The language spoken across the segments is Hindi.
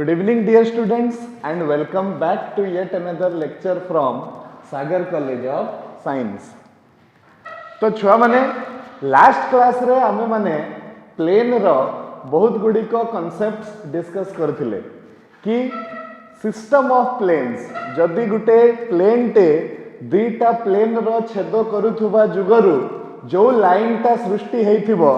Good evening, dear students, and welcome back to yet another lecture from Sagar College of Science. तो छुआ माने लास्ट क्लास रे आमे माने प्लेन रो बहुत गुडी को कॉन्सेप्ट्स डिस्कस करथिले कि सिस्टम ऑफ प्लेन्स जदि गुटे प्लेन टे दुईटा प्लेन रो छेद करूथुबा जुगरु जो लाइन टा सृष्टि हेइथिबो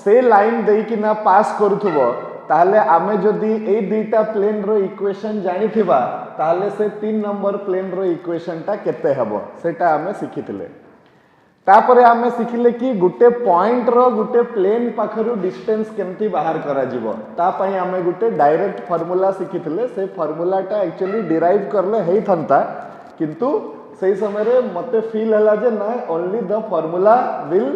से लाइन देइकिना पास करूथुबो ताहले आमे जदि ए दुईटा प्लेन रो इक्वेशन जानिथिबा ताहले से 3 नंबर प्लेन रो इक्वेशन टा केते हबो सेटा आमे सिखिथिले। तापरे आमे सिखिले कि गुटे पॉइंट रो गुटे प्लेन पाखरु डिस्टेंस केमती बाहर करा जिवो ता पई आमे गुटे डायरेक्ट फार्मूला सिखिथिले। से फार्मूला टा एक्चुअली डिराइव करले हेइ थंता किंतु सेही समय रे मते फील हला जे ना only the formula will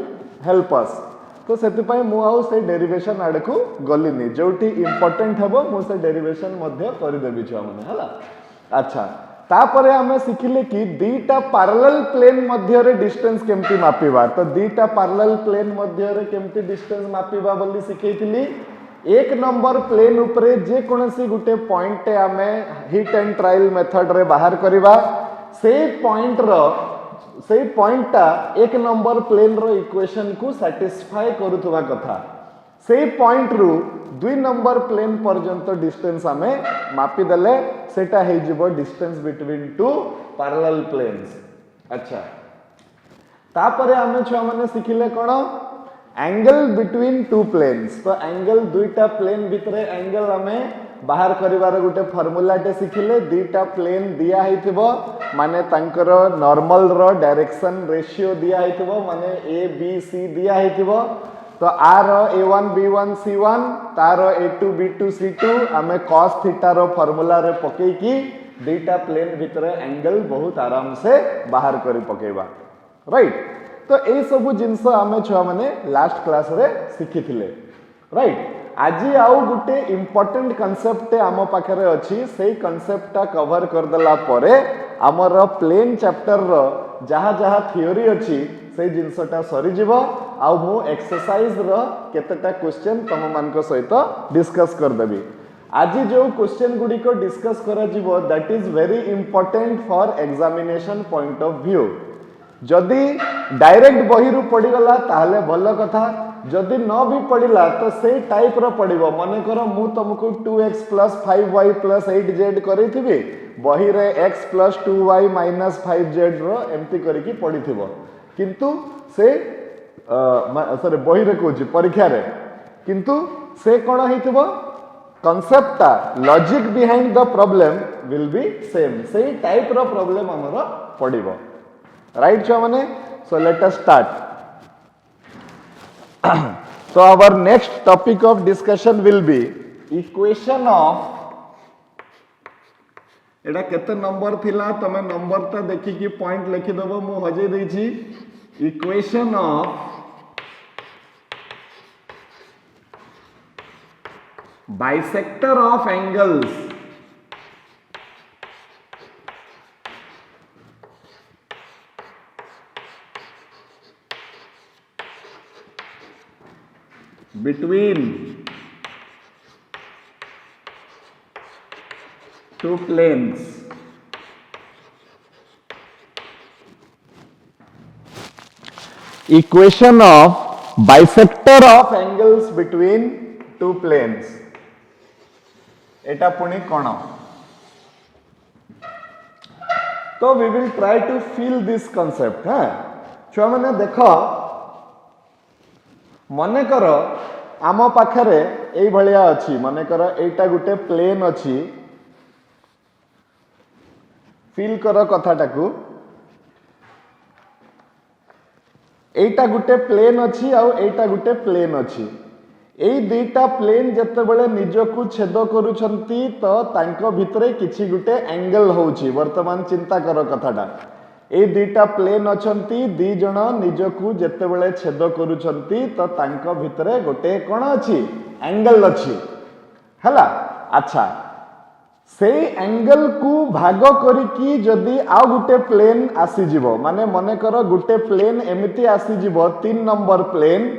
help us. तो सेति पई मु आउ से डेरिवेशन आडकू गलिनी जोटी इंपोर्टेंट हबो मु से डेरिवेशन मध्य करि देबी छ माने हला। अच्छा तापरे हमें सिखिले कि दीटा पैरेलल प्लेन मध्य रे डिस्टेंस केमती मापिबा। तो दीटा पैरेलल प्लेन मध्य रे केमती डिस्टेंस मापिबा बोली सिखैथिली। एक नंबर प्लेन उपरे जे कोनसी गुटे पॉइंट हमें हिट एंड ट्रायल मेथड रे बाहर करिबा से पॉइंट टा एक नंबर प्लेन रो इक्वेशन को सैटिस्फाई करूथुबा कथा। से पॉइंट रु 2 नंबर प्लेन पर्यंत डिस्टेंस हमें मापी देले सेटा हे जिवो distance between two parallel planes. अच्छा तापरे हमें छुआ माने सिखिले कोन एंगल बिटवीन टू प्लेन्स। तो एंगल दुईटा प्लेन भितरे एंगल हमें बाहर करिवार गुटे फार्मूला टे सिखिले। दुईटा प्लेन दिया हेइथिबो माने तांकर नॉर्मल रो डायरेक्शन रेशियो दिया हेइथिबो माने ए बी सी दिया हेइथिबो। तो आर a1 b1 c1 तार a2 b2 c2 हमें cos थीटा रो फार्मूला रे पकई की दुईटा प्लेन भितरे एंगल बहुत आराम से बाहर करी पकेबा राइट। तो ए सब जिंस हमें छुआ माने लास्ट क्लास रे सिखिथिले राइट। आज आउ गुटे इंपोर्टेंट कांसेप्ट आम पाखरे अछि सेही कांसेप्ट ता कवर कर देला परे हमर प्लेन चैप्टर रो जहा जहा थ्योरी अछि से जिनसटा सरी जीवो आउ मु एक्सरसाइज रो केतेटा क्वेश्चन तम मानक सहित डिस्कस कर देबी। आज जो क्वेश्चन गुडी को डिस्कस करा जीवो that is very important for examination point of view. जदि डायरेक्ट बही रु पड़ी गला ताहले भलो कथा जदि न भी पड़िला तो से टाइप रो पड़िबो। माने करो मु तुमको 2x + 5y + 8z करिथिबी बही रे x + 2y - 5z रो एम्ति करी की पड़िथिबो किंतु से सॉरी बही रे कोची परीक्षा रे किंतु से कोन हेतिबो कांसेप्ट ता logic behind the problem will be same. से टाइप रो प्रॉब्लम हमरो पड़िबो राइट छो माने। सो let us start. So our next topic of discussion will be equation of एटा केते नंबर थिला तमे नंबर ता देखि कि पॉइंट लिखि दबो मु हजे देई छी। Equation of bisector of angles between two planes equation of bisector of angles between two planes एटा पुनी कोन। तो we will try to feel this concept। हां छुआ माने देखो मने करो आम पाखरे एई भलिया अछि मने करो एटा गुटे प्लेन अछि फील करो कथाटाकू एटा गुटे प्लेन अछि आ एटा गुटे प्लेन अछि। एई दुईटा प्लेन जते बेले निजकू छेद करूछंती तो तांको भितरे किछि गुटे एंगल होउछि। वर्तमान चिंता करो कथाटा ए दुईटा प्लेन अछंती दी जण निजकू जते बेले छेद करूछंती तो तांको भितरे गोटे कोन अछि एंगल अछि हला। अच्छा से एंगल को भाग करिकी जदि आ गुटे प्लेन आसी जिवो माने मने करो गुटे प्लेन एमिति आसी जिवो 3 नंबर प्लेन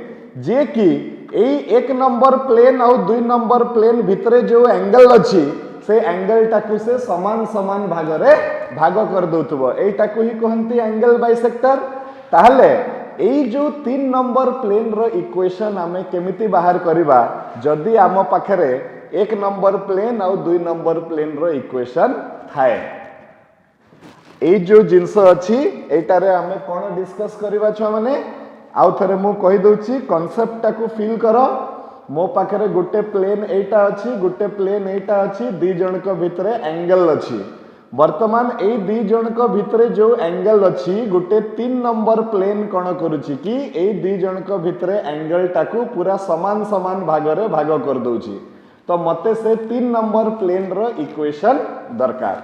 जे कि एई 1 नंबर प्लेन और 2 नंबर प्लेन भितरे जो एंगल अछि से एंगल टाकू से समान समान भाग रे भाग कर दउथबो एटा को ही कहंती एंगल बाइसेक्टर। ताहले एई जो 3 नंबर प्लेन रो इक्वेशन आमे केमिति बाहर करिबा जदी आम पाखरे 1 नंबर प्लेन और 2 नंबर प्लेन रो इक्वेशन थाए। एई जो जिंस अछि एटारे आमे कोन डिस्कस करिबा छ माने आउ थरे मु कहि दउची कांसेप्ट टाकू फील करो। मो पाखरे गुटे प्लेन एटा अछि गुटे प्लेन एटा अछि दी जन को भितरे एंगल अछि। वर्तमान ए दी जन को भितरे जो एंगल अछि गुटे 3 नंबर प्लेन कोन करूची कि ए दी जन को भितरे एंगल टाकू पूरा समान समान भाग रे भाग कर दउची। तो मते से 3 नंबर प्लेन रो इक्वेशन दरकार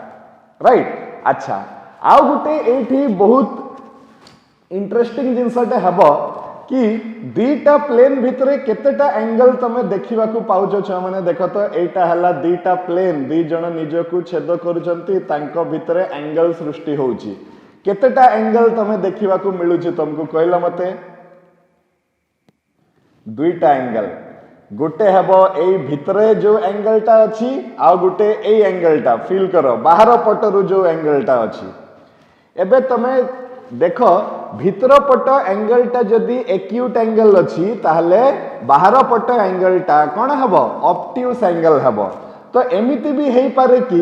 राइट। अच्छा आउ गुटे एठी बहुत इंटरेस्टिंग जिनसटे हबो कि दीटा प्लेन भितरे केतेटा एंगल तमे देखिबा को पाउछो छ माने देखो तो एटा हला दीटा प्लेन दी जण निज को छेद करूचंती तांको भितरे एंगल सृष्टि होउची। केतेटा एंगल तमे देखिबा को मिलुची तुमको कहला मते दुईटा एंगल गुटे हबो एई भितरे जो एंगलटा अछि आ गुटे एई एंगलटा फील करो बाहर पटरु जो एंगलटा अछि। एबे तमे देखो भितर पट एंगलटा जदी एक्यूट एंगल अछि ताहले बाहर पट एंगलटा कोन हबो ऑब्ट्यूज एंगल हबो। तो एमिति भी हेई पारे कि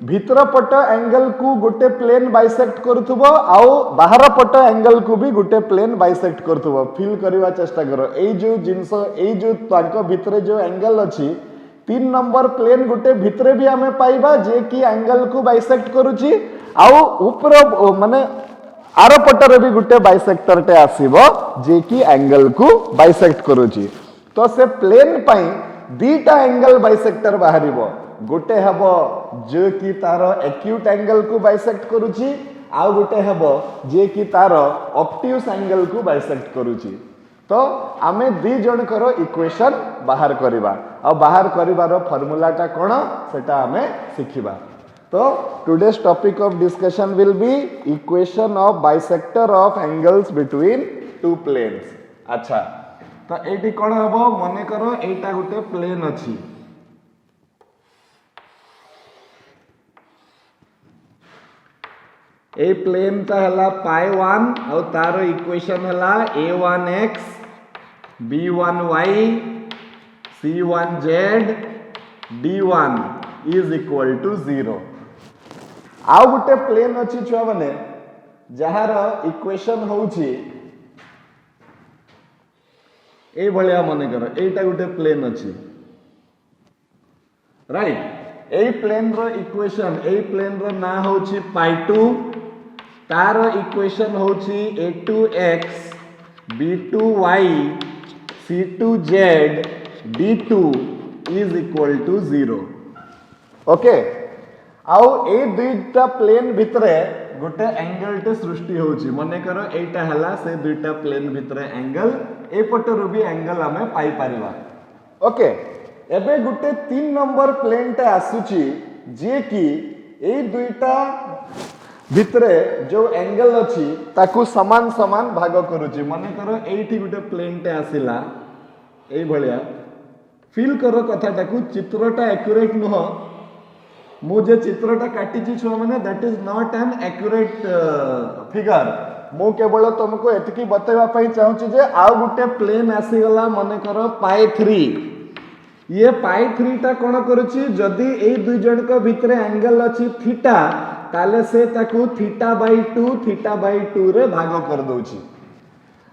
भितर पट एंगल को गुटे प्लेन बाइसेक्ट करथुबो आउ बाहर पट एंगल को भी गुटे प्लेन बाइसेक्ट करथुबो। फील करबा चेष्टा करो एई जो जिंस एई जो तांको भितरे जो एंगल अछि 3 नंबर प्लेन गुटे भितरे भी हमें पाइबा जे कि एंगल को बाइसेक्ट करूची आउ ऊपर माने आर पटरे भी गुटे बाइसेक्टर टे आसीबो जे कि एंगल को बाइसेक्ट करूची। तो से प्लेन पई दीटा एंगल बाइसेक्टर बाहरिबो गुटे हबो जे कि तार एक्यूट एंगल को बाइसेक्ट करूची आउ गुटे हबो जे कि तार ऑब्ट्यूज एंगल को बाइसेक्ट करूची। तो आमे दी जण करो इक्वेशन बाहर करिबा आ बाहर करिवार फार्मूलाटा कोन सेटा आमे सिखिबा। तो today's topic of discussion will be equation of bisector of angles between two planes। अच्छा तो एटी कोन हबो मने करो एटा गुटे प्लेन अछि ए प्लेन ता हला π1 और तारो इक्वेशन हला a1x b1y c1z d1 is equal to 0। आउ गुटे प्लेन अछि छुआ माने जहार इक्वेशन होउची ए भलिया मने करो एटा गुटे प्लेन अछि राइट। ए प्लेन रो इक्वेशन ए प्लेन रो ना होउची π2 तार इक्वेशन होउची a2x b2y c2z d2 is equal to 0। Okay आउ ए दुईटा प्लेन भितरे गुटे एंगल टे सृष्टि होउची मने करो एटा हला से दुईटा प्लेन भितरे एंगल ए पटरु भी एंगल हमें पाई परिबा। ओके एबे गुटे 3 नंबर प्लेन टे आसुची जे कि ए दुईटा भितरे जो एंगल अछि ताकू समान समान भाग करूची। मने करो एठी गुटे प्लेन टे आसिला ए भलिया फील करो कथाटाकू चित्रटा एक्यूरेट नुह मु जे चित्रटा काटिची छुआ माने that is not an accurate figure. मु केवल तुमको एतकी बतैबा पई चाहूची जे आउ गुटे प्लेन आसी गला मने करो π3 ये π3 टा कोन करूची जदी ए दुई जण को भितरे एंगल अछि थीटा ताले से ताकू θ/2 रे भाग कर दउची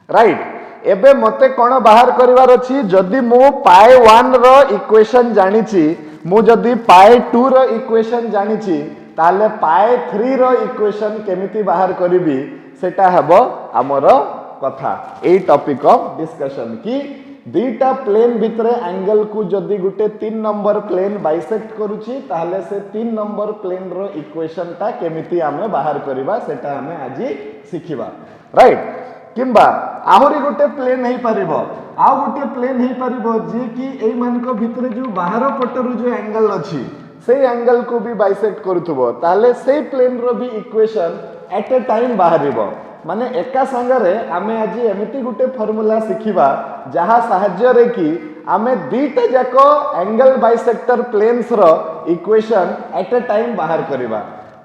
राइट। एबे मते कोन बाहर करिवार अछि जदी मु π1 रो इक्वेशन जानिची मु जदी π2 रो इक्वेशन जानिची ताले π3 रो इक्वेशन केमिति बाहर करिबी सेटा हबो हमर कथा ए टॉपिक ऑफ डिस्कशन कि दीटा प्लेन भितरे एंगल को जदी गुटे 3 नंबर प्लेन बाइसेक्ट करूची ताले से 3 नंबर प्लेन रो इक्वेशन ता केमिति हमें बाहर करिबा सेटा हमें आजि सिखिबा राइट। किंबा आहुरी गुटे प्लेन नहीं पारिबो आ गुटे प्लेन नहीं पारिबो जे कि एई मान को भितरे जो बाहर पटरु जो एंगल अछि से एंगल को भी बाइसेक्ट करूथबो ताले से प्लेन रो भी इक्वेशन एट ए टाइम बाहरिबो। माने एका संगरे आमे आज एमिति गुटे फॉर्मूला सिखिबा जहा सहाय्य रे कि आमे दीटा जाको एंगल बाइसेक्टर प्लेन्स रो इक्वेशन एट अ टाइम बाहर करिबा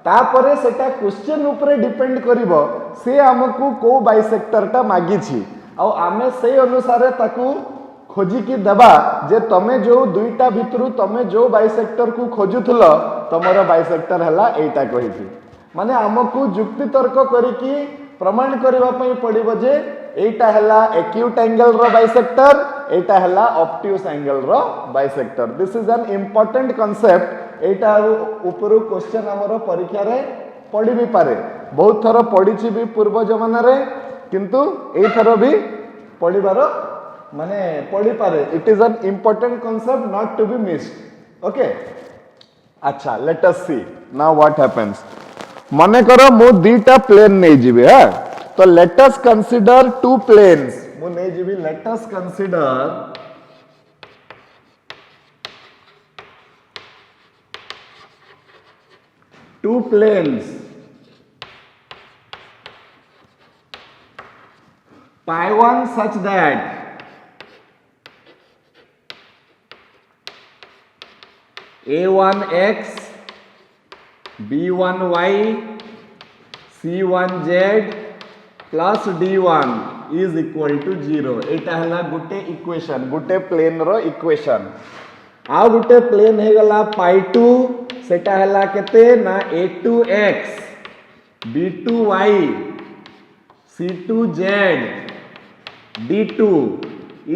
तापरे सेटा क्वेश्चन ऊपर डिपेंड करिवो से हमकु को बाइसेक्टर टा मागी छी आ आमे से अनुसार ताकू खोजी की देबा जे तमे जो दुईटा भितरु तमे जो बाइसेक्टर को खोजुथलो तमरो बाइसेक्टर हला एटा कहिथि माने हमकु जुक्ति तर्क करिकी प्रमाण करबा पई पड़िबो जे एटा हला एक्यूट एंगल रो बाइसेक्टर एटा हला ऑब्ट्यूज एंगल रो bisector this is an important concept एटा ऊपर क्वेश्चन हमरो परीक्षा रे पड़ी भी पारे बहुत थर पड़ीची भी पूर्व जमाना रे किंतु ए थर भी पड़ीबारो माने पड़ी पारे it is an important concept not to be missed okay अच्छा let us see now what happens मने करो मु दीटा प्लेन नै जिबे हा तो let us consider two planes मु नै जिबी let us consider two planes pi 1 such that a1x b1y c1z plus d1 is equal to 0 एटा हला गुटे इक्वेशन गुटे प्लेन रो इक्वेशन आ गुटे प्लेन हे गला पाई 2 सेटा हला केते ना a2x b2y c2z d2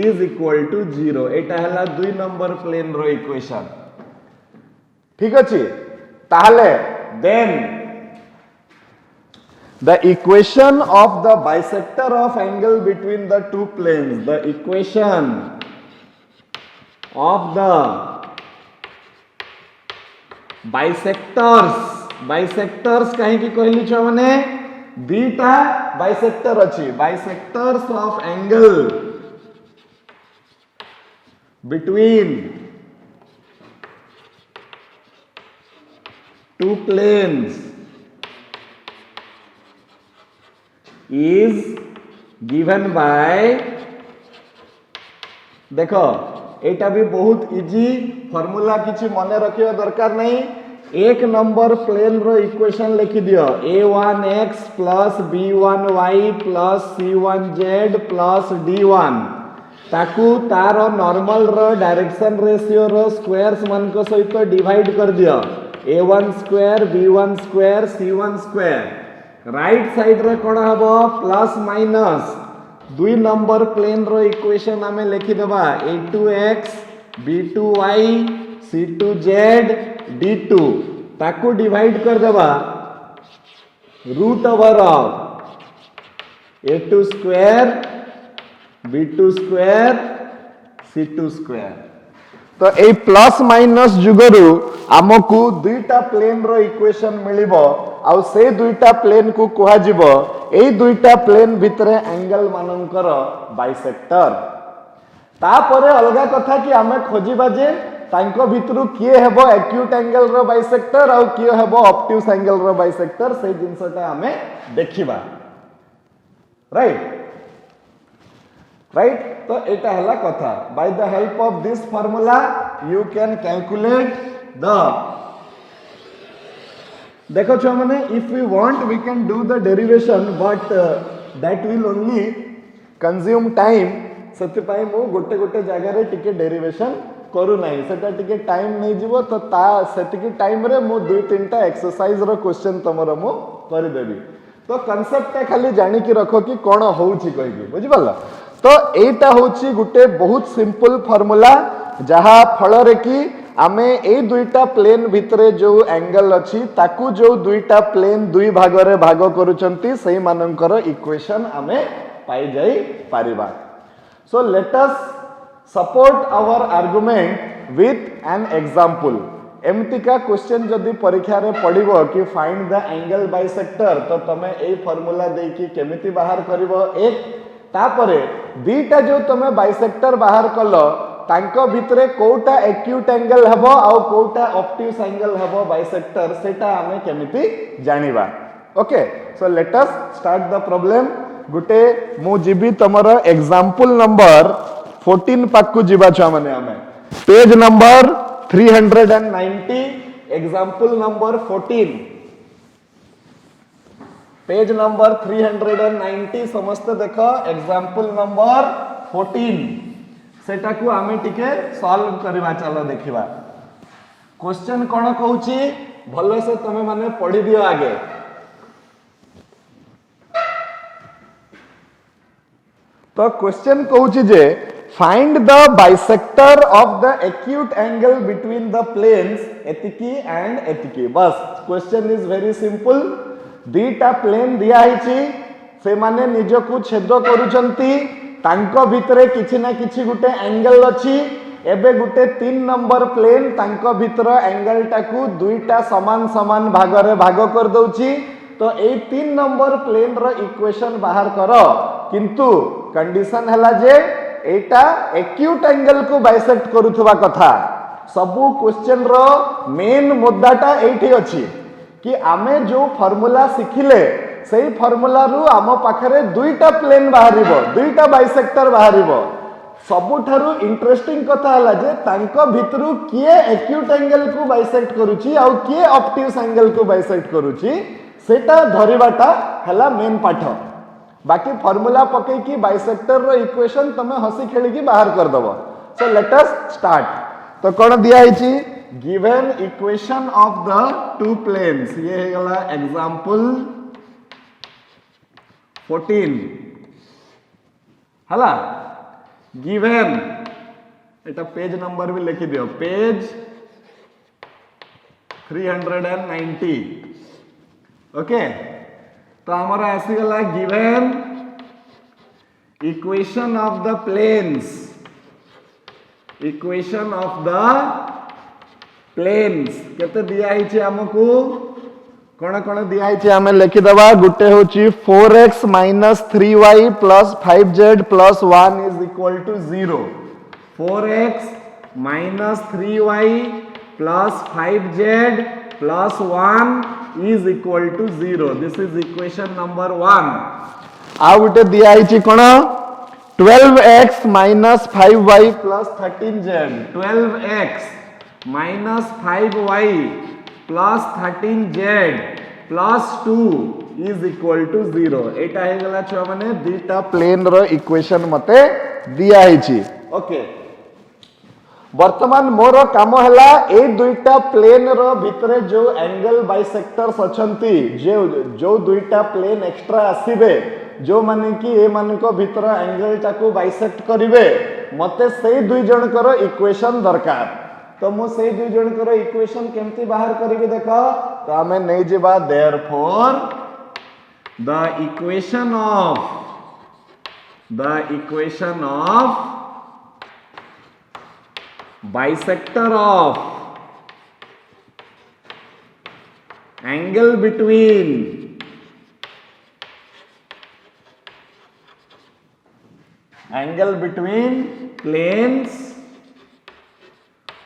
is equal to 0 एटा हला 2 नंबर प्लेन रो इक्वेशन ठीक अछि ताहले then the equation of the bisector of angle between the two planes the equation of the bisectors कहीं की कहली छ माने दीटा बाइसेक्टर अछि bisectors of angle between two planes is given by देखो एटा भी बहुत इजी फार्मूला किछि मने रखियो दरकार नहीं एक नंबर प्लेन रो इक्वेशन लिखि दियो a1x plus b1y plus c1z plus d1 ताकू तार नॉर्मल रो डायरेक्शन रेशियो रो स्क्वायर्स मान को सहित डिवाइड कर दियो a1 square b1 square c1 square right side रे कोन हबो प्लस माइनस दुई नंबर प्लेन रो इक्वेशन हमें लिखि देबा a2x b2y c2z d2 ताकू डिवाइड कर देबा root over of a2 square b2 square c2 square तो ए प्लस माइनस जुगरु आमको दुईटा प्लेन रो इक्वेशन मिलिबो आउ से दुईटा प्लेन को कहा जिवो ए दुईटा प्लेन भितरे एंगल मानकर बाइसेक्टर तापरे अलगा कथा कि आमे खोजिबा जे तांको भितरु किए हेबो एक्यूट एंगल रो बाइसेक्टर आउ किए हेबो ऑब्ट्यूज एंगल रो बाइसेक्टर से जिंसटा आमे देखिबा राइट तो एटा हला कथा by the help of this formula you can calculate the देखो छो माने if we want we can do the derivation but that will only consume time सत्य पाई मु गोटे गोटे जगह रे टिके डेरिवेशन करू नाही सेटा टिके टाइम नै जीवो तो ता सेतिकी टाइम रे मु दुई तीनटा एक्सरसाइज रो क्वेश्चन तमरो मु करि देबी तो कांसेप्ट खाली जानि की रखो कि कोन होउची कहि बुझि पाला तो एटा होची गुटे बहुत सिंपल फार्मूला जहा फल रे कि आमे ए दुईटा प्लेन भितरे जो एंगल अछि ताकू जो दुईटा प्लेन दुई भाग रे भाग करूचंती सही मानकर इक्वेशन आमे पाई जाई पारिबा so let us support our argument with an example एमती का क्वेश्चन जदि परीक्षा रे पड़िबो कि फाइंड द एंगल बाइसेक्टर तो तमे ए फार्मूला दे कि केमिति बाहर करिवो एक तापरे दीटा जो तमे बाइसेक्टर बाहर कलो तांको भितरे कोटा एक्यूट एंगल हबो आ कोटा ऑब्ट्यूज एंगल हबो बाइसेक्टर सेटा हमें केमिति जानिबा okay so let us start the problem गुटे मु जीबी तमर एग्जांपल नंबर 14 पाक जीवा छुआ माने हमें page number 390 example number 14 page number 390 समस्त देख एग्जांपल नंबर 14 सेटा को आमे टिके सॉल्व करबा चलो देखिबा क्वेश्चन कोन कहूची भलो से तमे माने पढ़ी दियो आगे तो क्वेश्चन कहूची जे find the bisector of the acute angle between the planes एतिकी एंड एतिकी बस क्वेश्चन इज वेरी सिंपल दीटा प्लेन दिया हिची से माने निज को छेद करूचंती तांको भितरे किछि ना किछि गुटे एंगल अछि एबे गुटे 3 नंबर प्लेन तांको भितर एंगल टाकू दुईटा समान समान भाग रे भाग कर दउची तो ए 3 नंबर प्लेन रो इक्वेशन बाहर करो किंतु कंडीशन हला जे एटा एक्यूट एंगल को बाइसेक्ट करूथबा कथा सबु क्वेश्चन रो मेन मुद्दाटा एठी अछि कि आमे जो फार्मूला सिखिले सेही फार्मूला रु आम पाखरे दुईटा प्लेन बाहरिबो दुईटा बाइसेक्टर बाहरिबो सबुठारु इंटरेस्टिंग कथा हला जे तांको भितरु किए एक्यूट एंगल को बाइसेक्ट करूची आ किए ऑब्ट्यूज एंगल को बाइसेक्ट करूची सेटा धरिबाटा हला मेन पाठ बाकी फार्मूला पके की बाइसेक्टर रो इक्वेशन तमे हसी खेली की बाहर कर दबो सो लेट अस स्टार्ट तो कोन दिया हिची given equation of the two planes ये हे गला एग्जांपल 14 हला गिवन एटा पेज नंबर भी लिखि दियो पेज 390 ओके तो हमारा ऐसी गला given equation of the planes equation of the planes केते दिया हिचे हमकु कोन कोन दिया हिचे हमें लिखि दबा गुटे होची 4x - 3y + 5z + 1 is equal to 0 4x - 3y + 5z + 1 is equal to 0 this is equation number 1 आ गुटे दिया हिची कोन 12x - 5y + 13z 12x - 5y + 13z + 2 is equal to 0 एटा हे गला छ माने दुईटा प्लेन रो इक्वेशन मते दिया हिची ओके वर्तमान मोर काम हला ए दुईटा प्लेन रो भितरे जो एंगल बाइसेक्टर्स अछंती जो दुईटा प्लेन एक्स्ट्रा आसीबे जो माने कि ए मान को भितर एंगल टाको बाइसेक्ट करिवे मते सेही दुई जण करो इक्वेशन दरकार तो मु सेही दुई जण करो इक्वेशन केमती बाहर करिवे देखो तो हमें नै जेबा therefore the equation of bisector of angle between planes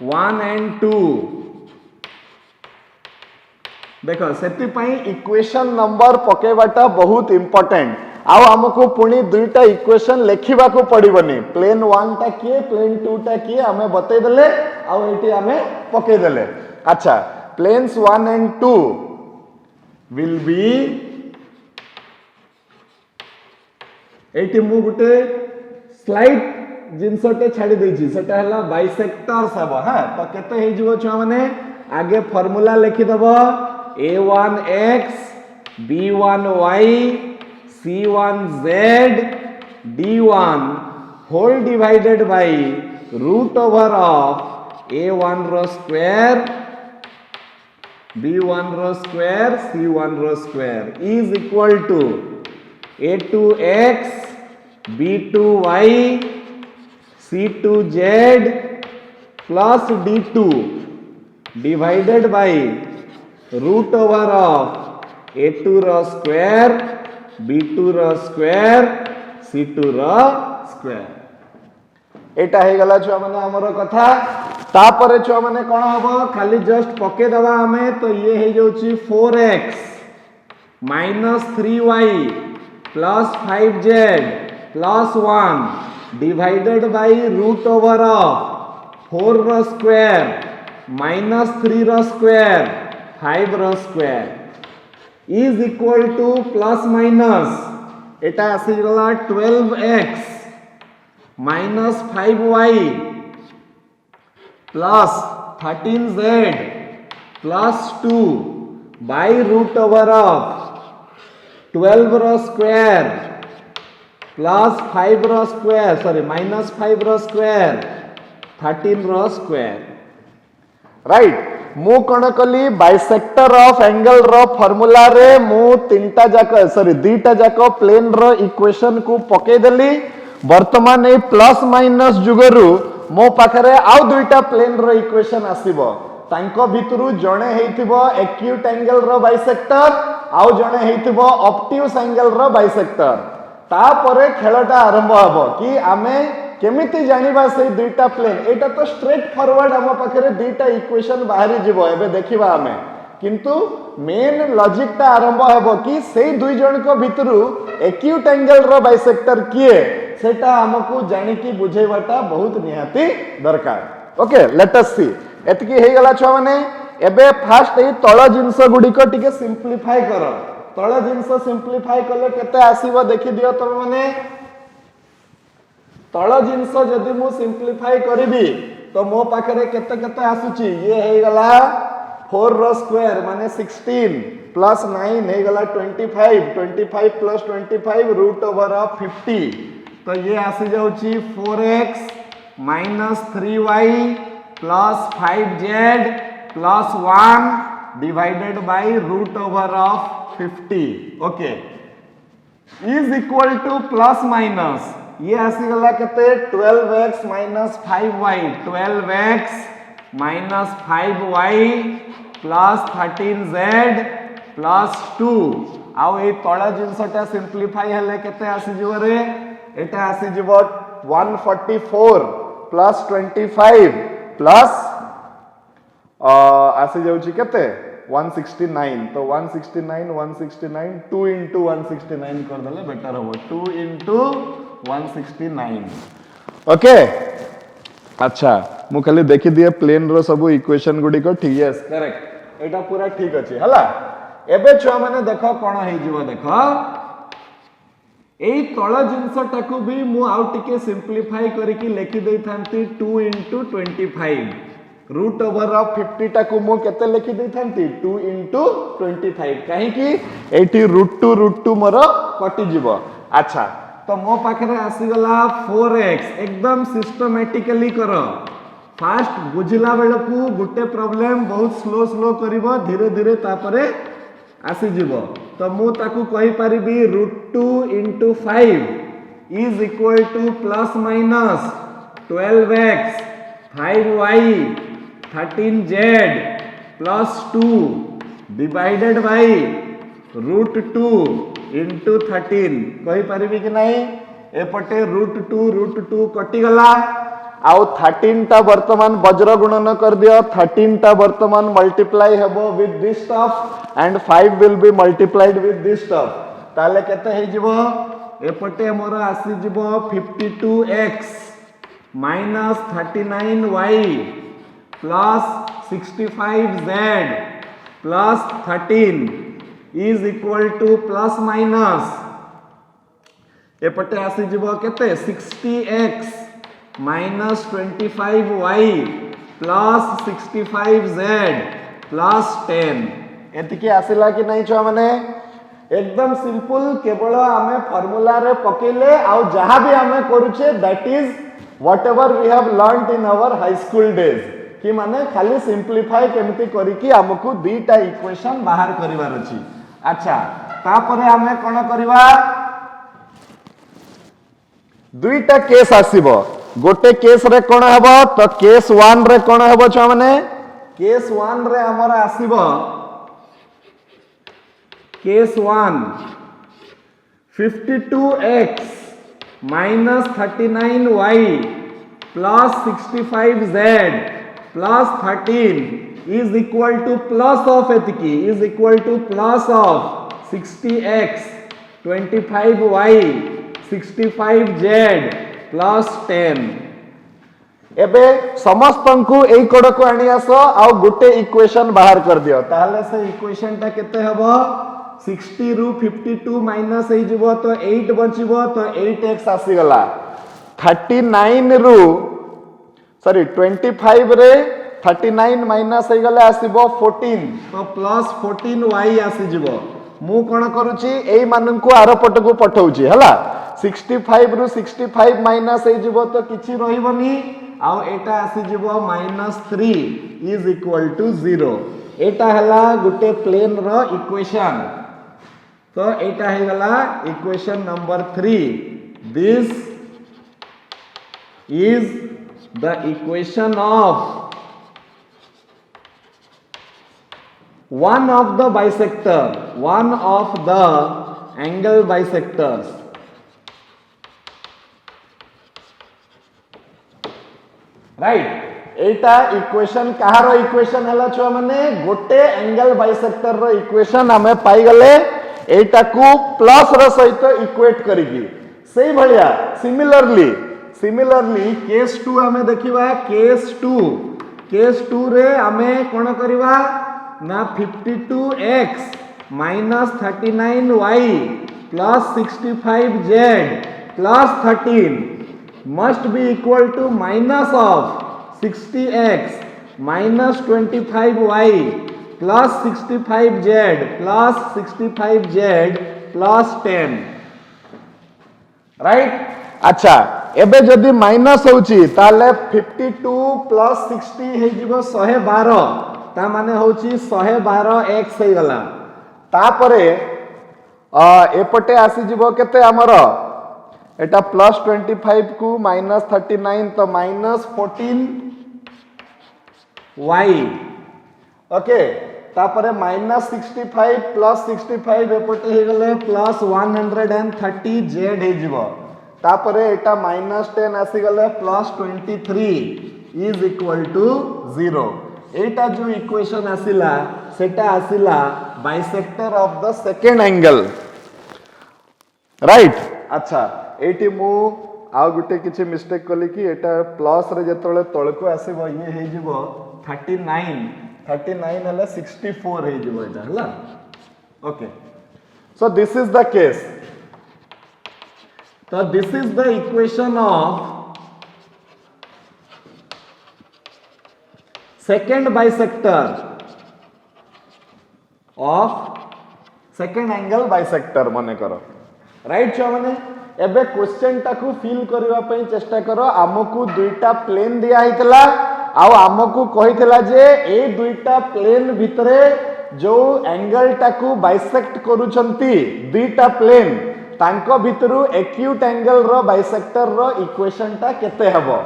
1 and 2 देखो सेति पई इक्वेशन नंबर पकेबाटा बहुत इंपोर्टेंट आउ हमको पुणी दुईटा इक्वेशन लेखिबा को पड़िबनी प्लेन 1 टा किए प्लेन 2 टा किए हमें बतै देले आउ एटी हमें पके देले अच्छा प्लेन्स 1 and 2 विल बी एटी मु गुटे स्लाइड जिनसटे छाडी देछि सेटा हला बाइसेक्टर्स हबो हां तो केते हे जिवो छ माने आगे फार्मूला लिखि दबो a1x b1y c1z d1 whole divided by root over of a1 रो स्क्वायर b1 रो स्क्वायर c1 रो square is equal to a2x b2y c2z plus d2 divided by root over of a2 रो स्क्वायर b2 रो स्क्वायर c2 रो स्क्वायर एटा हे गला छुआ माने हमरो कथा तापरे छुआ माने कोन हबो खाली जस्ट पके दबा हमें तो ये हे जाउची 4x minus 3y plus 5z plus 1 divided by root over of 4 रो स्क्वायर माइनस 3 रो स्क्वायर 5 रो square is equal to plus minus एटा आसी गला 12x minus 5y plus 13z plus 2 by root over of 12 रो स्क्वायर प्लस 5 रो स्क्वायर सॉरी माइनस 5 रो स्क्वायर 13 रो स्क्वायर राइट मु कौन कली बाइसेक्टर ऑफ एंगल रो फार्मूला रे मु तीनटा जाक सॉरी दीटा जाक प्लेन रो इक्वेशन को पके देली वर्तमान ए प्लस माइनस जुगरु मो पाखरे आउ दुईटा प्लेन रो इक्वेशन आसीबो तांको भितरु जणे हेइथिबो एक्यूट एंगल रो बाइसेक्टर आउ जणे हेइथिबो ऑब्ट्यूज एंगल रो बाइसेक्टर तापरे खेलटा आरंभ हबो कि आमे केमिति जानिबा से दुईटा प्लेन एटा तो स्ट्रेट फॉरवर्ड हम पाखरे दुईटा इक्वेशन बाहरी जीवो एबे देखिबा आमे किंतु मेन लॉजिक ता आरंभ हबो कि सेई दुई जण को भितरु एक्यूट एंगल रो बाइसेक्टर किए सेटा हमकु जानि कि बुझेबाटा बहुत निहाती दरकार ओके लेट अस सी एतकी हे गला छ माने एबे फास्ट ए तळ जिंस गुडी को टिके सिंपलीफाई करो तळ जिंस सिंपलीफाई कले केते आसीबो देखि दियो तब माने तळ जिंस जदि मु सिंपलीफाई करबी तो मो पाखरे केते केते आसुची ये हे गला 4 रो स्क्वायर माने 16 प्लस 9 हे गला 25 प्लस 25 रूट ओवर ऑफ 50 तो ये आसी जाउची 4x minus 3y plus 5z plus 1 divided by root over of 50 okay is equal to plus minus ये आसी गला केते 12x minus 5y 12x minus 5y plus 13z plus 2 आउ ए तळा जिंसटा सिंपलीफाई हले केते आसी जीव रे एटा आसी जीव 144 प्लस 25 प्लस आसी जाउची केते 169 तो 169 2 into 169 कर दले बेटर हो 2 into 169 ओके अच्छा मु खाली देखि दिए प्लेन रो सब इक्वेशन गुडी को ठीक यस करेक्ट एटा पूरा ठीक अछि हला एबे छुआ माने देखो कोन हे जीवो देखो एई तळ जिंसटा को भी मु आउ टिके सिंपलीफाई करिकि लेखि देई थांती 2 into 25 रूट ओवर ऑफ 50 टा को मु केते लेखि देई थांती 2 into 25 काहे कि एठी रूट 2 मोर कटि जीवो अच्छा तो मो पाखरे आसी गला 4x एकदम सिस्टमैटिकली करो फास्ट बुझिला बेलकू गुटे प्रॉब्लम बहुत स्लो करिवो धीरे धीरे तापरे आसी जीवो तो मु ताकू कहि परिबी √2 into 5 is equal to plus minus 12x 5y 13z plus 2 divided by √2 into 13 कहि परिबी कि नहीं एपटे √2 कटि गला आउ 13 टा वर्तमान वज्र गुणन कर दियो 13 टा वर्तमान मल्टीप्लाई हेबो with this stuff and 5 will be multiplied with this stuff ताले केते हे जिवो एपटे मोर आसी जिवो 52x minus 39y plus 65z plus 13 is equal to plus minus एपटे आसी जीवो केते 60x minus 25y plus 65z plus 10 एतिकी आसिला कि नहीं छुआ माने एकदम सिंपल केवल आमे फार्मूला रे पकेले आउ जहां भी आमे करूछे that is whatever we have learned in our high school days कि माने खाली सिंपलीफाई केमिति करी कि हमकु दुईटा इक्वेशन बाहर करिवार अछि अच्छा तापरे हमें कोन करबा दुईटा केस आसीबो गोटे केस रे कोन हेबो तो केस 1 रे कोन हेबो छ माने केस 1 रे हमर आसीबो case 1 52x minus 39y plus 65z plus 13 is equal to plus of etiki is equal to plus of 60x 25y 65z plus 10। एबे समस्तंकु एई कोड को आनी आसो आउ गुटे इक्वेशन बाहर कर दियो ताहले से इक्वेशन टा केते हबो 60 रु 52 माइनस हे जिवो तो 8 बचिबो तो 8x आसी गला 39 रु सॉरी 25 रे 39 माइनस हे गले आसीबो 14 तो प्लस 14y आसी जिवो। मु कोन करूची एई माननकु आरो पटकु पठौची हला 65 रु 65 माइनस हे जिवो तो किछि रहिबनी आउ एटा आसी जिवो -3 इज इक्वल टू 0। एटा हला गुटे प्लेन रो इक्वेशन। तो एटा हे गला equation number 3। This is the equation of one of the bisector, one of the angle bisectors। Right Etah equation कहारो इक्वेशन हला छुआ माने गोटे एंगल बाइसेक्टर रो इक्वेशन हमें पाई गले एटा को प्लस रो सहित इक्वेट करिकी सेही भलिया सिमिलरली केस 2 हमें देखिबा केस 2 रे हमें कोन करबा ना 52x minus 39y plus 65z plus 13 must be equal to minus of 60x minus 25y plus 65z plus 65z plus 10। Right अच्छा एबे जदी माइनस होची ताले 52 प्लस 60 हे जिवो 112 ता माने होची 112x हे गला तापरे एपटे आसी जिवो केते हमर एटा प्लस 25 को माइनस 39 तो माइनस 14 y ओके तापरे माइनस 65 प्लस 65 एपटे हे गले प्लस 130 z हे जिवो तापरे एटा माइनस 10 आसी गले प्लस 23 इज इक्वल टू 0। एटा जो इक्वेशन आसिला सेटा आसिला bisector of the second angle right. अच्छा एटी मु आ गुटे किछि मिस्टेक कली कि एटा प्लस रे जेतले तळको आसीबो ये हे जिवो 39 हला 64 हे जिवो एटा हला okay. So this is the case. तो this is the equation of second bisector of second angle bisector मने करो राइट छुआ माने एबे क्वेश्चन टाकू फिल करबा पई चेष्टा करो। आमकू दुईटा प्लेन दिया हितला आउ आमकू कहितला जे ए दुईटा प्लेन भितरे जो एंगल टाकू बाइसेक्ट करूछंती दुईटा प्लेन तांको भितरु एक्यूट एंगल रो बाइसेक्टर रो इक्वेशन टा केते हबो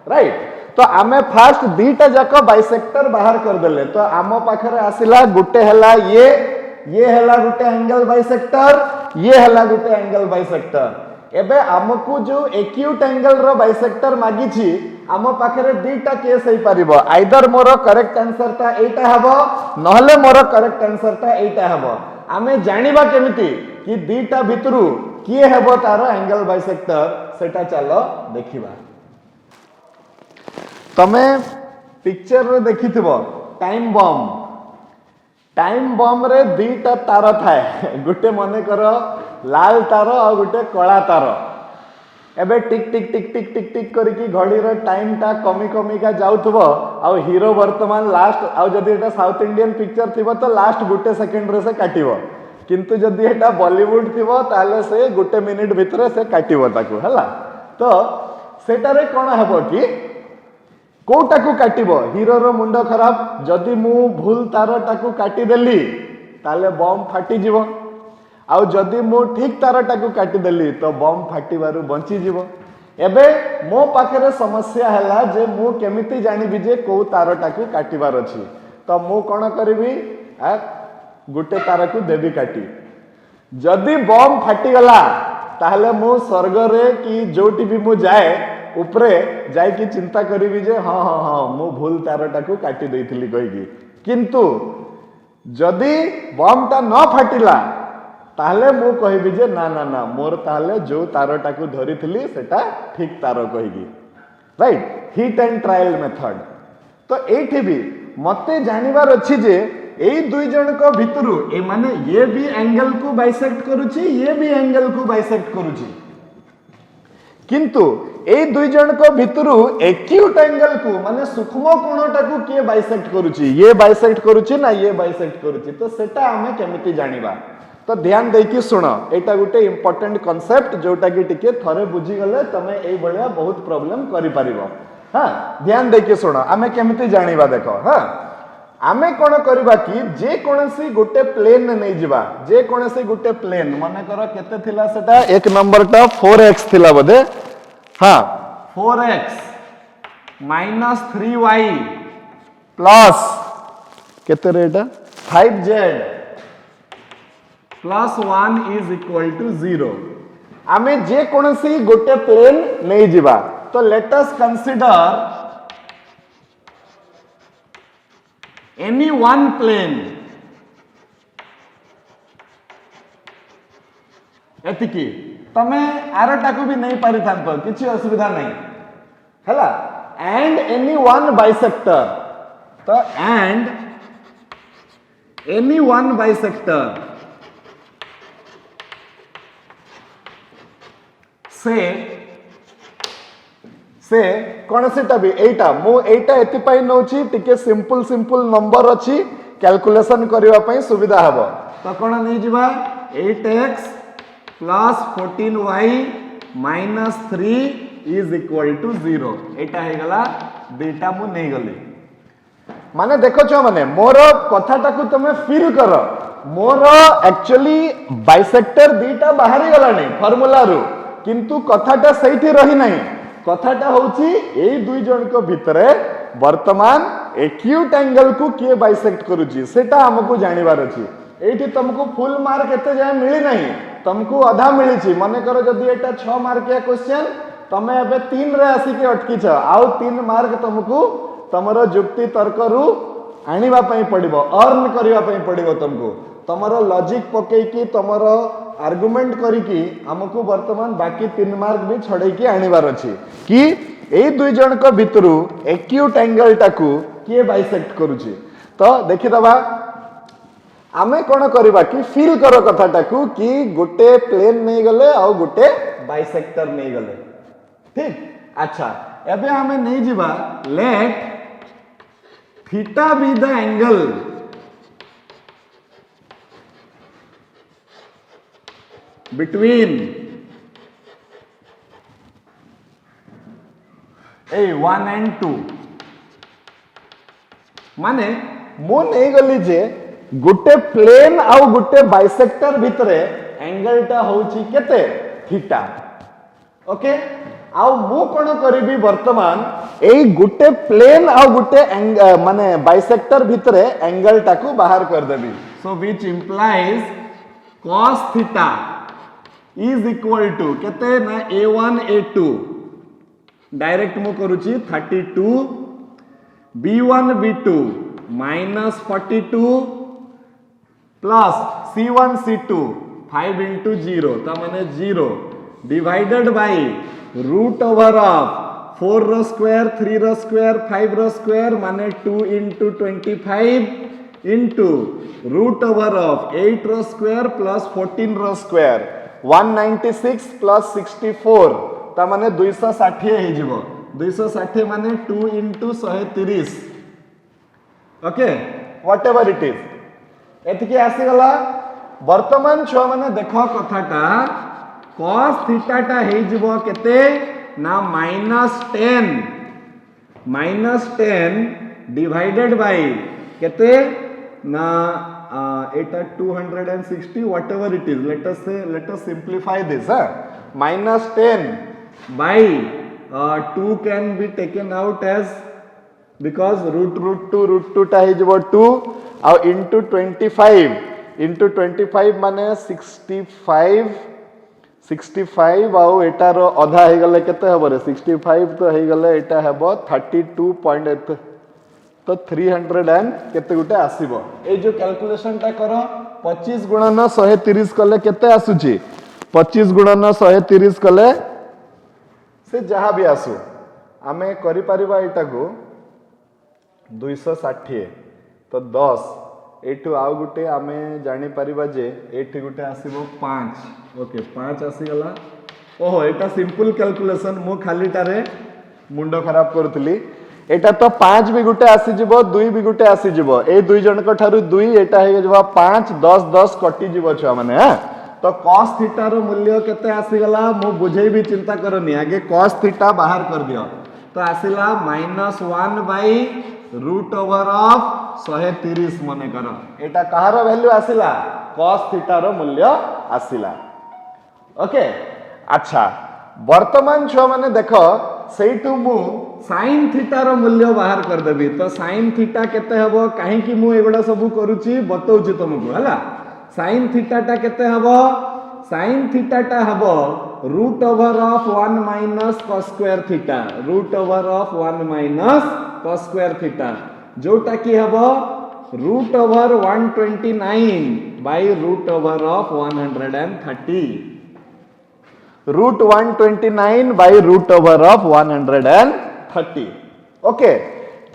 राइट। तो आमे फास्ट दुईटा जाको बाइसेक्टर बाहर कर देले तो आमो पाखरे आसिला गुटे हला ये हला गुटे एंगल बाइसेक्टर ये हला गुटे एंगल बाइसेक्टर। एबे आमकू जो एक्यूट एंगल रो बाइसेक्टर मागी छी आम पाखरे दुईटा केस हे परिबो आइदर मोर करेक्ट आंसर ता एटा हबो नहले मोर करेक्ट आंसर ता एटा हबो। आमे जानिबा केमिति कि दुईटा भितरु किए हबो तारो एंगल बाइसेक्टर सेटा चलो देखिबा। तमे पिक्चर रे देखिथिबो टाइम बम रे दुईटा तार थाए गुटे मने करो लाल तार और गुटे कला तार। एबे टिक टिक टिक टिक टिक टिक करके घड़ी रे टाइम टा कमी कमी का जाउथबो और हीरो वर्तमान लास्ट आ जदी एटा साउथ इंडियन पिक्चर थिबो तो लास्ट गुटे सेकंड रे से काटिबो किंतु जदी एटा बॉलीवुड थिबो ताले से गुटे मिनिट भितरे से काटिबो ताकू हला। तो सेटारे कोन हबो कि कोटाकू काटिबो हीरो रो मुंडो खराब जदी मु भूल तार टाकू काटी देली ताले बम फाटी जीवो आउ जदी मु ठीक तार टाकू काटी देली तो बम फाटी बारू बंची जीवो। एबे मो पाखरे समस्या हला जे मु केमिति जानिबि जे को तार टाकू काटिबार अछि तो मु कोन करबी गुटे तार को देबी काटी जदी बम फाटी गला ताहले मु स्वर्ग रे कि जोटी भी मु जाए उपरे जाय कि चिंता करिवि जे हां हां हां मु भूल तारटाकू काटी देइथिली कहिकी किंतु जदी बम ता न फाटिला ताहले मु कहबी जे ना ना ना मोर ताहले जो तारटा को धरिथिली सेटा ठीक तार कहिगी right hit and trial method तो एठी भी मते जानिबार अछि जे एई दुई जन को भितरु ए माने ये भी एंगल को बाइसेक्ट करूची ये भी एंगल को बाइसेक्ट करूची किंतु ए दुई जन को भितरु एक्यूट एंगल को माने सूक्ष्म कोणटा को किए बाइसेक्ट करूची ये बाइसेक्ट करूची ना ये बाइसेक्ट करूची तो सेटा हमें केमिति जानिबा तो ध्यान देकी सुनो एटा गुटे इंपोर्टेंट कांसेप्ट जोटा कि टिके थरे बुझी गले तमे एई बळिया बहुत प्रॉब्लम करि परिबो हां ध्यान देकी सुनो आमे केमिति जानिबा देखो हां आमे कोन करबा कि जे कोनसी गुटे प्लेन नै जिबा जे कोनसी गुटे प्लेन माने करो केते थिला सेटा एक नंबर टा 4x थिला बदे हां 4x - 3y प्लस केते रेटा 5z plus 1 is equal to 0 आमे जे कोनसी गुटे प्लेन नै जिबा तो let us consider any one plane एतिकी तमे आरटा को भी नहीं पारि थांतो किछि असुविधा नहीं हला एंड एनी वन बाइसेक्टर तो एंड एनी वन बाइसेक्टर से कौन सेटा भी एटा मु एटा एति पई नउची टिके सिंपल सिंपल नंबर अछि कैलकुलेशन करबा पई सुविधा हबो तो कोन नै जिबा 8x plus 14y minus 3 is equal to 0 एटा हे गला डेटा मु नै गली माने देखो छ माने मोर कथाटा को तमे फील करो मोर एक्चुअली बाइसेक्टर दीटा बाहरी गला नै फार्मूला रु किंतु कथाटा सहीठी रही नहीं कथाटा होची एई दुई जन को भितरे वर्तमान एक्यूट एंगल को किए बाइसेक्ट करूची सेटा हमको जानिबार अछि एठी तुमको फुल मार्क एते जाय मिली नहीं तुमको आधा मिली छी माने करो जदी एटा 6 मार्क या क्वेश्चन तमे एबे 3 रे आसी के अटकी छ आउ 3 मार्क तुमको तमरो युक्ति तर्क रु आनिबा पई पड़िबो अर्न करिबा पई पड़िबो तुमको तमरो लॉजिक पकई की तमरो आर्गुमेंट करिकी हमको वर्तमान बाकी 3 मार्क भी छड़े की आनिबार अछि कि ए दुई जन को भितरु एक्यूट एंगल टाकू किए बाइसेक्ट करूची तो देखि दबा आमे कोन करबा कि फील करो कथा टाकू कि गुटे प्लेन नै गले आ गुटे बाइसेक्टर नै गले ठीक अच्छा एबे हमें नै जिबा let theta be the angle between a 1 and 2 माने मु नहीं गली जे गुटे प्लेन आउ गुटे बाइसेक्टर भितरे एंगल टा होची केते थीटा ओके आउ मु कोन करबी वर्तमान एई गुटे प्लेन आउ गुटे माने बाइसेक्टर भितरे एंगल टा को बाहर कर देबी so which implies cos theta is equal to केते ना a1 a2 डायरेक्ट मु करूची 32 b1 b2 minus 42 plus c1 c2 5 into 0 ता माने 0 divided by root over of 4 रो स्क्वायर 3 रो स्क्वायर 5 रो स्क्वायर माने 2 into 25 into root over of 8 रो स्क्वायर plus 14 रो स्क्वायर 196 plus 64 ता माने 260 हे जिवो 260 माने 2 into 130 okay whatever it is एतिके आसी गला वर्तमान छुआ माने देखो कथाटा cos थीटा टा हे जिवो केते ना -10 डिवाइडेड बाय केते ना eta 260 whatever it is let us simplify this -10 by 2 can be taken out as because root 2 ta is about 2 into 25 माने 65 आउ एटा रो आधा हे गले केते हबो रे 65 तो हे गले एटा हबो 32.8 तो 300 एंड केते गुटे आसीबो ए जो कैलकुलेशन ता करो 25 गुणन 130 कले केते आसुची 25 गुणन 130 कले से जहाँ भी आसु आमे करि परिबा एटा को 260 तो 10 एठू आउ गुटे आमे जानि परिबा जे एठी गुटे आसीबो 5 ओके 5 आसी गला ओहो एटा सिंपल कैलकुलेशन मु खाली टारे मुंडो खराब करथली एटा तो 5 भी गुटे आसी जिवो 2 भी गुटे आसी जिवो ए दुई जन को ठारू 2 एटा हे जबा 5 10 10 कटि जिवो छुआ माने हां तो cos थीटा रो मूल्य केते आसी गला मु बुझेई भी चिंता करनी आगे cos थीटा बाहर कर दियो तो आसीला -1 बाई रूट ओवर ऑफ 130 मने करो एटा कहार वैल्यू आसीला cos थीटा रो मूल्य आसीला ओके अच्छा वर्तमान छुआ माने देखो सेइटू मु sin थीटा रो मूल्य बाहर कर देबी तो sin थीटा केते हबो काहे कि मु एगुडा सब करूची बतौची तुमको हला sin थीटा टा केते हबो sin थीटा टा हबो root over of 1 minus cos square theta root over of 1 minus cos square theta जोटा की हबो root over 129 by root over of 130 root 129 by root over of 130 okay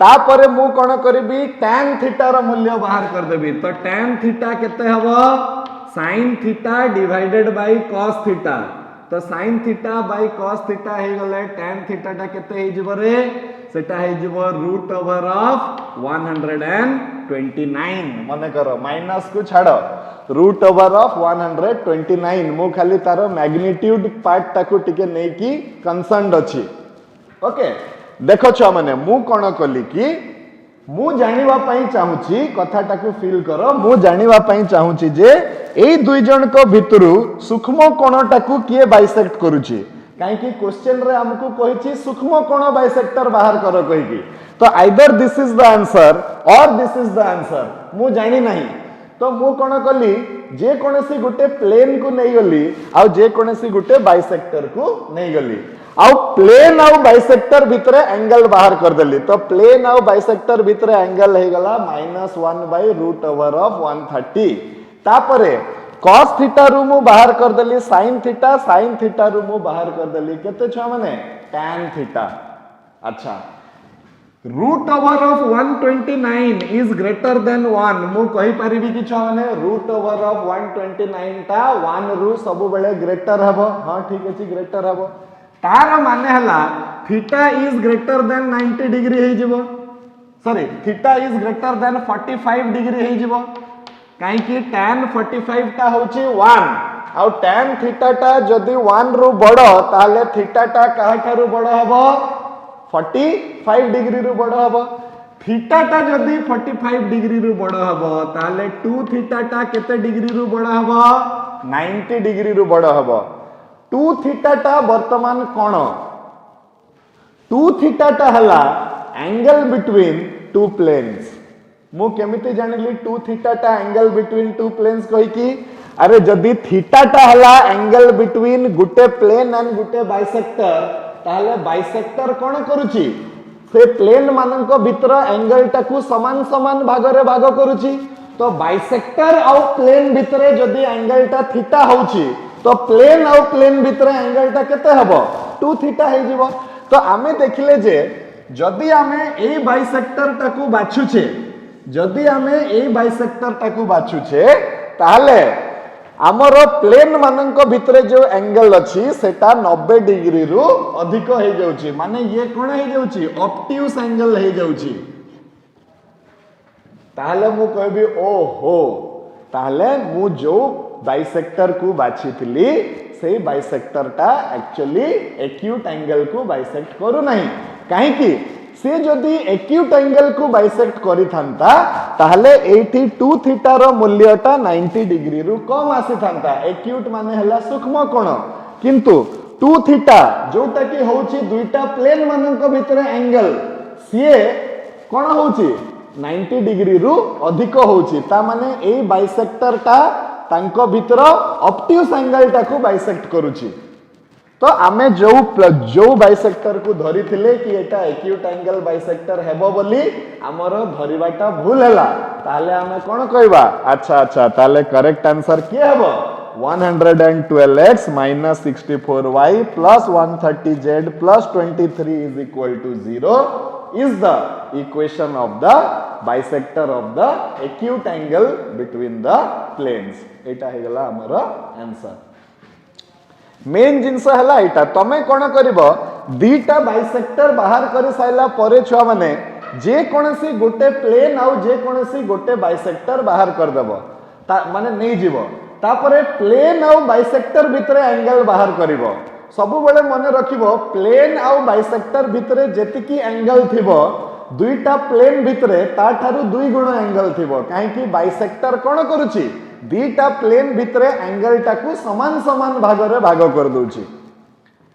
तापरे मु कोन करबी tan थीटा रो मूल्य बाहर कर देबी तो tan थीटा केते हबो sin theta divided by cos theta तो sin theta by cos theta हे गले tan थीटा टा केते हे जिवो रे सेटा हे जिवो रूट ओवर ऑफ 129 मने करो माइनस को छाड़ो रूट ओवर ऑफ 129 मु खाली तारो मैग्नीट्यूड पार्ट टाको टिके नै की कंसर्न्ड अछि ओके देखो छुआ माने मु कोन कली कि मु जानिबा पई चाहूची कथाटाकू फील करो मु जानिबा पई चाहूची जे एई दुई जन को भितरु सूक्ष्म कोणटाकू किए बाइसेक्ट करूची काहे कि क्वेश्चन रे हमकू कहिची सूक्ष्म कोण बाइसेक्टर बाहर करो कहि कि तो either this is the answer और दिस इज द आंसर मु जानि नाही तो मु कोन कली जे कोनसी गुटे प्लेन को नै गली आ जे कोनसी गुटे बाइसेक्टर को नै गली आ प्लेन आ बाइसेक्टर भितरे एंगल बाहर कर देली तो प्लेन आ बाइसेक्टर भितरे एंगल हे गला -1 बाय रूट ओवर ऑफ 130 तापरे cos थीटा रु मु बाहर कर देली sin थीटा रु मु बाहर कर देली केते छ माने tan थीटा अच्छा root over of 129 is greater than 1 मु कहि परिबी कि छ माने रूट ओवर ऑफ 129 ता 1 रु सब बेले ग्रेटर हबो हां ठीक अछि ग्रेटर हबो तार माने हला theta is greater than 90 degree हे जिवो sorry theta is greater than 45 degree हे जिवो काहे कि tan 45 ता होची 1 आ tan थीटा ता जदी 1 रु बडो ताले थीटा ता काहा थारु बडो हबो 45 डिग्री रु बडो हबो थीटा ता जदी 45 डिग्री रु बडो हबो ताले 2 थीटा ता केते डिग्री रु बडो हबो 90 डिग्री रु बडो हबो 2 थीटा टा वर्तमान कोण 2 थीटा टा हला एंगल बिटवीन टू प्लेन्स मु केमिति जानिली 2 थीटा टा एंगल बिटवीन टू प्लेन्स कहि कि अरे जदी थीटा टा हला angle between Gute plane and Gute bisector ताले बाइसेक्टर कोन करूची से प्लेन मानक भीतर एंगल टाकू समान समान भाग रे भाग करूची तो बाइसेक्टर आ प्लेन भितरे जदी एंगल टा थीटा होची तो प्लेन आ प्लेन भितरे एंगल टा केते हबो 2 थीटा हे जिवो तो आमे देखिले जे जदी आमे ए बाइसेक्टर टाकू बाछुचे जदी आमे ए बाइसेक्टर टाकू बाछुचे ताले आमर प्लेन मानक भितरे जो एंगल अछि सेटा 90 डिग्री रु अधिक हे जाउची माने ये कोन हे जाउची ऑब्ट्यूज एंगल हे जाउची ताले मु कहबी ओहो ताले मु जो बाइसेक्टर को बाछितली से बाइसेक्टर टा एक्चुअली एक्यूट एंगल को बाइसेक्ट करू नाही काहे कि से जदी एक्यूट एंगल को बाइसेक्ट करि थांता ताहले एठी 2 थीटा रो मूल्यटा 90 डिग्री रु कम आसी थांता एक्यूट माने हला सूक्ष्म कोण किंतु 2 थीटा जोटा कि होची दुईटा प्लेन मानक भितरे एंगल सिए कोण होची 90 डिग्री रु अधिक होची ता माने ए बाइसेक्टर टा तांको भितर ऑब्ट्यूज एंगल टाकू बाइसेक्ट करूची तो आमे जो बाइसेक्टर को धरी थिले कि एटा एक्यूट एंगल बाइसेक्टर हेबो बोली हमर धरिबाटा भूल हैला ताले आमे कोन कहबा अच्छा अच्छा ताले करेक्ट आंसर के हेबो 112x minus 64y plus 130z plus 23 is equal to 0 is the equation of the bisector of the acute angle between the planes. एटा हे गला हमर आंसर. मेन जिनस हला एटा तमे कोन करिवो दीटा बाइसेक्टर बाहर करि साइला परे छुआ माने जे कोनसी गोटे प्लेन आउ जे कोनसी गोटे बाइसेक्टर बाहर कर देबो ता माने नै जीवो तापरे प्लेन आउ बाइसेक्टर भितरे एंगल बाहर करिवो सबु बेले मने रखिवो प्लेन आउ बाइसेक्टर भितरे जेतिकी एंगल थिवो दुईटा प्लेन भितरे ता ठारू दुई गुण एंगल थिवो काहे कि बाइसेक्टर कोन करूची दीटा प्लेन भितरे एंगल टाकू समान समान भाग रे भाग कर दोची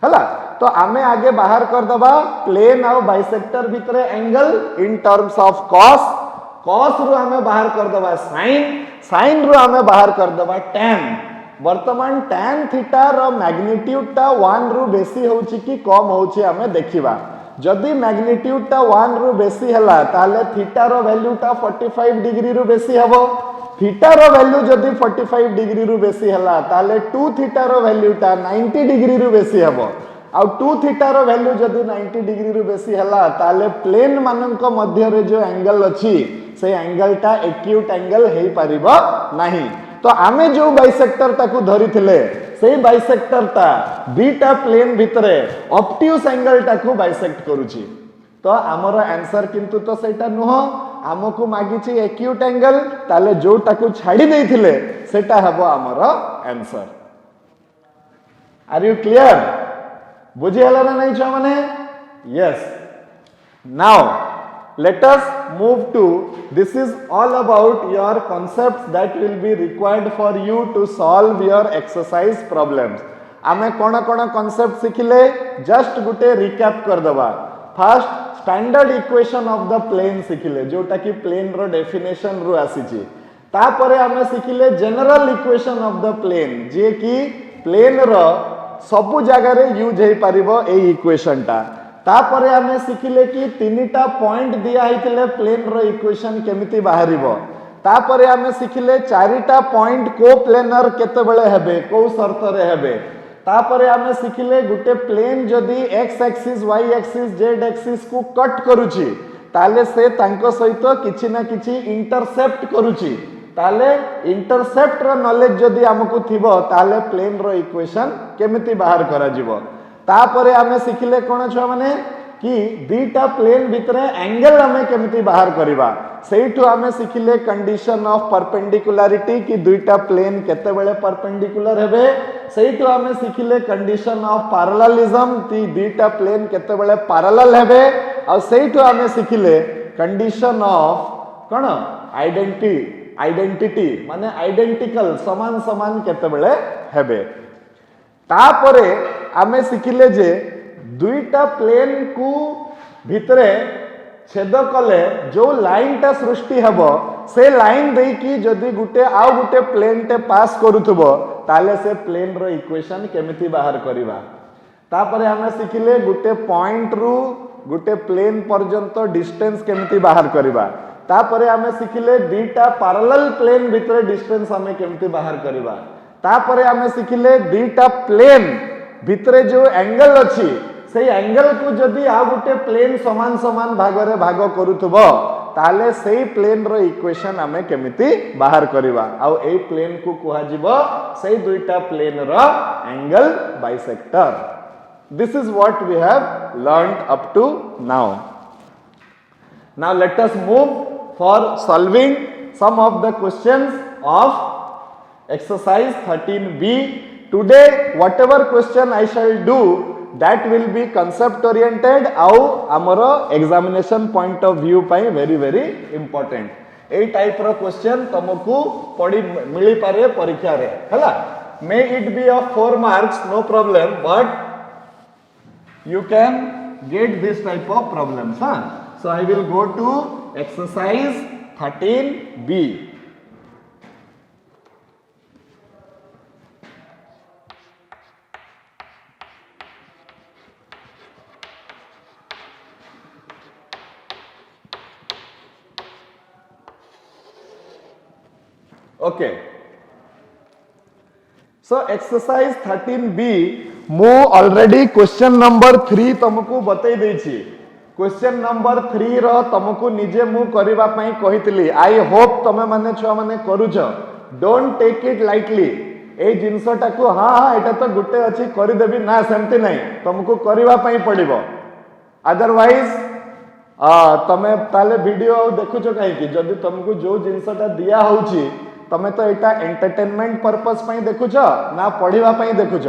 हला तो आमे आगे बाहर कर दबा प्लेन आउ बाइसेक्टर भितरे angle in terms of cos cos रु आमे बाहर कर दबा sin sin रु आमे बाहर कर दबा tan वर्तमान tan थीटा रो मैग्नीट्यूड टा 1 रु बेसी होउची कि कम होउची आमे देखिबा जदि मैग्नीट्यूड टा 1 रु बेसी हला ताले थीटा रो वैल्यू टा 45 डिग्री रु बेसी हबो थीटा रो वैल्यू जदि 45 डिग्री रु बेसी हला ताले 2 थीटा रो वैल्यू टा 90 डिग्री रु बेसी हबो आ 2 थीटा रो वैल्यू जदि 90 डिग्री रु बेसी हला ताले प्लेन मानक मध्य रे जो एंगल अछि से एंगल टा एक्यूट एंगल हेई परिबो नाही तो आमे जो बाइसेक्टर ताकू धरी थिले सेही बाइसेक्टर ता बीटा प्लेन भितरे ऑब्ट्यूज एंगल टाकू बाइसेक्ट करूची तो आमर आंसर किंतु तो सेटा नुह आमको मागिची एक्यूट एंगल ताले जो टाकू छाड़ी देथिले सेटा हबो आमर आंसर. आर यू क्लियर बुझी हला ना नहीं छ माने yes. Now let us move to this is all about your concepts that will be required for you to solve your exercise problems. आमे कोन कोन concept सिखिले just गुटे recap कर दबा. First standard equation of the plane सिखिले जोटा कि plane रो definition रो आसीची तापरे आमे सिखिले general equation of the plane जे कि plane रो सबु जगह रे यूज हे परिबो ए इक्वेशन टा तापरे आमे सिखिले कि तीनटा पॉइंट दिया हितले प्लेन रो इक्वेशन केमिति बाहरिबो तापरे आमे सिखिले चारिटा पॉइंट को प्लेनर केते बेले हेबे को शर्त रे हेबे तापरे आमे सिखिले गुटे प्लेन जदी x axis y axis z axis को कट करूची ताले से तांको सहित किछि ना किछि इंटरसेप्ट करूची ताले इंटरसेप्ट रो नॉलेज जदी हमकु थिबो ताले प्लेन रो इक्वेशन केमिति बाहर करा जिवो तापरे आमे सिखिले कोन छ माने कि दीटा प्लेन भितरे एंगल हमें केमिति बाहर करिबा सेइठो आमे सिखिले कंडीशन ऑफ परपेंडिकुलरिटी कि दुईटा प्लेन केते बेले परपेंडिकुलर हेबे सेइठो आमे सिखिले कंडीशन ऑफ पैरेललिज्म कि दीटा प्लेन केते बेले पैरेलल हेबे आ सेइठो आमे सिखिले कंडीशन ऑफ कोन आइडेंटिटी माने आइडेंटिकल समान समान केते बेले हेबे तापरे आमे सिखिले जे दुईटा प्लेन को भितरे छेद कले जो लाइन टा सृष्टि हबो से लाइन देई कि जदी गुटे आउ गुटे प्लेन टे पास करूथबो ताले से प्लेन रो इक्वेशन केमिति बाहर करिबा तापरे आमे सिखिले गुटे पॉइंट रु गुटे प्लेन पर्यंत डिस्टेंस केमिति बाहर करिबा तापरे आमे सिखिले दीटा पैरेलल प्लेन भितरे डिस्टेंस हमें केमिति बाहर करिबा तापरे आमे सिखिले दीटा प्लेन भितरे जो एंगल अछि से एंगल को जदी आ गुटे प्लेन समान समान भाग रे भाग करूथबो ताले सेही प्लेन रो इक्वेशन हमें केमिति बाहर करिबा आ ए प्लेन को कुहा जिवो सेही दुईटा प्लेन रो angle bisector. This is what we have learned up to now. Now let us move for solving some of the questions of exercise 13b. Today whatever question I shall do that will be concept oriented au amara examination point of view pai very very important. A type ro question तुमको पढ़ी मिली पारे परीक्षा रे हला. May it be of 4 marks no problem but you can get this type of problems. So I will go to exercise 13b. Okay so exercise 13B मु ऑलरेडी क्वेश्चन नंबर 3 तुमको बतई देछि क्वेश्चन नंबर 3 रो तुमको निजे मु करबा पई कहितली आई होप तमे माने छुआ माने करूछ डोंट टेक इट लाइटली ए जिंसटा को हां हां एटा तो गुटे अछि करि देबी ना सेमती नहीं तुमको करबा पई पड़िबो अदरवाइज तमे ताले वीडियो देखुछ काहे कि जदी तुमको जो जिंसटा दिया होउची तमे तो एटा एंटरटेनमेंट पर्पस पई देखुछ ना पढ़िबा पई देखुछ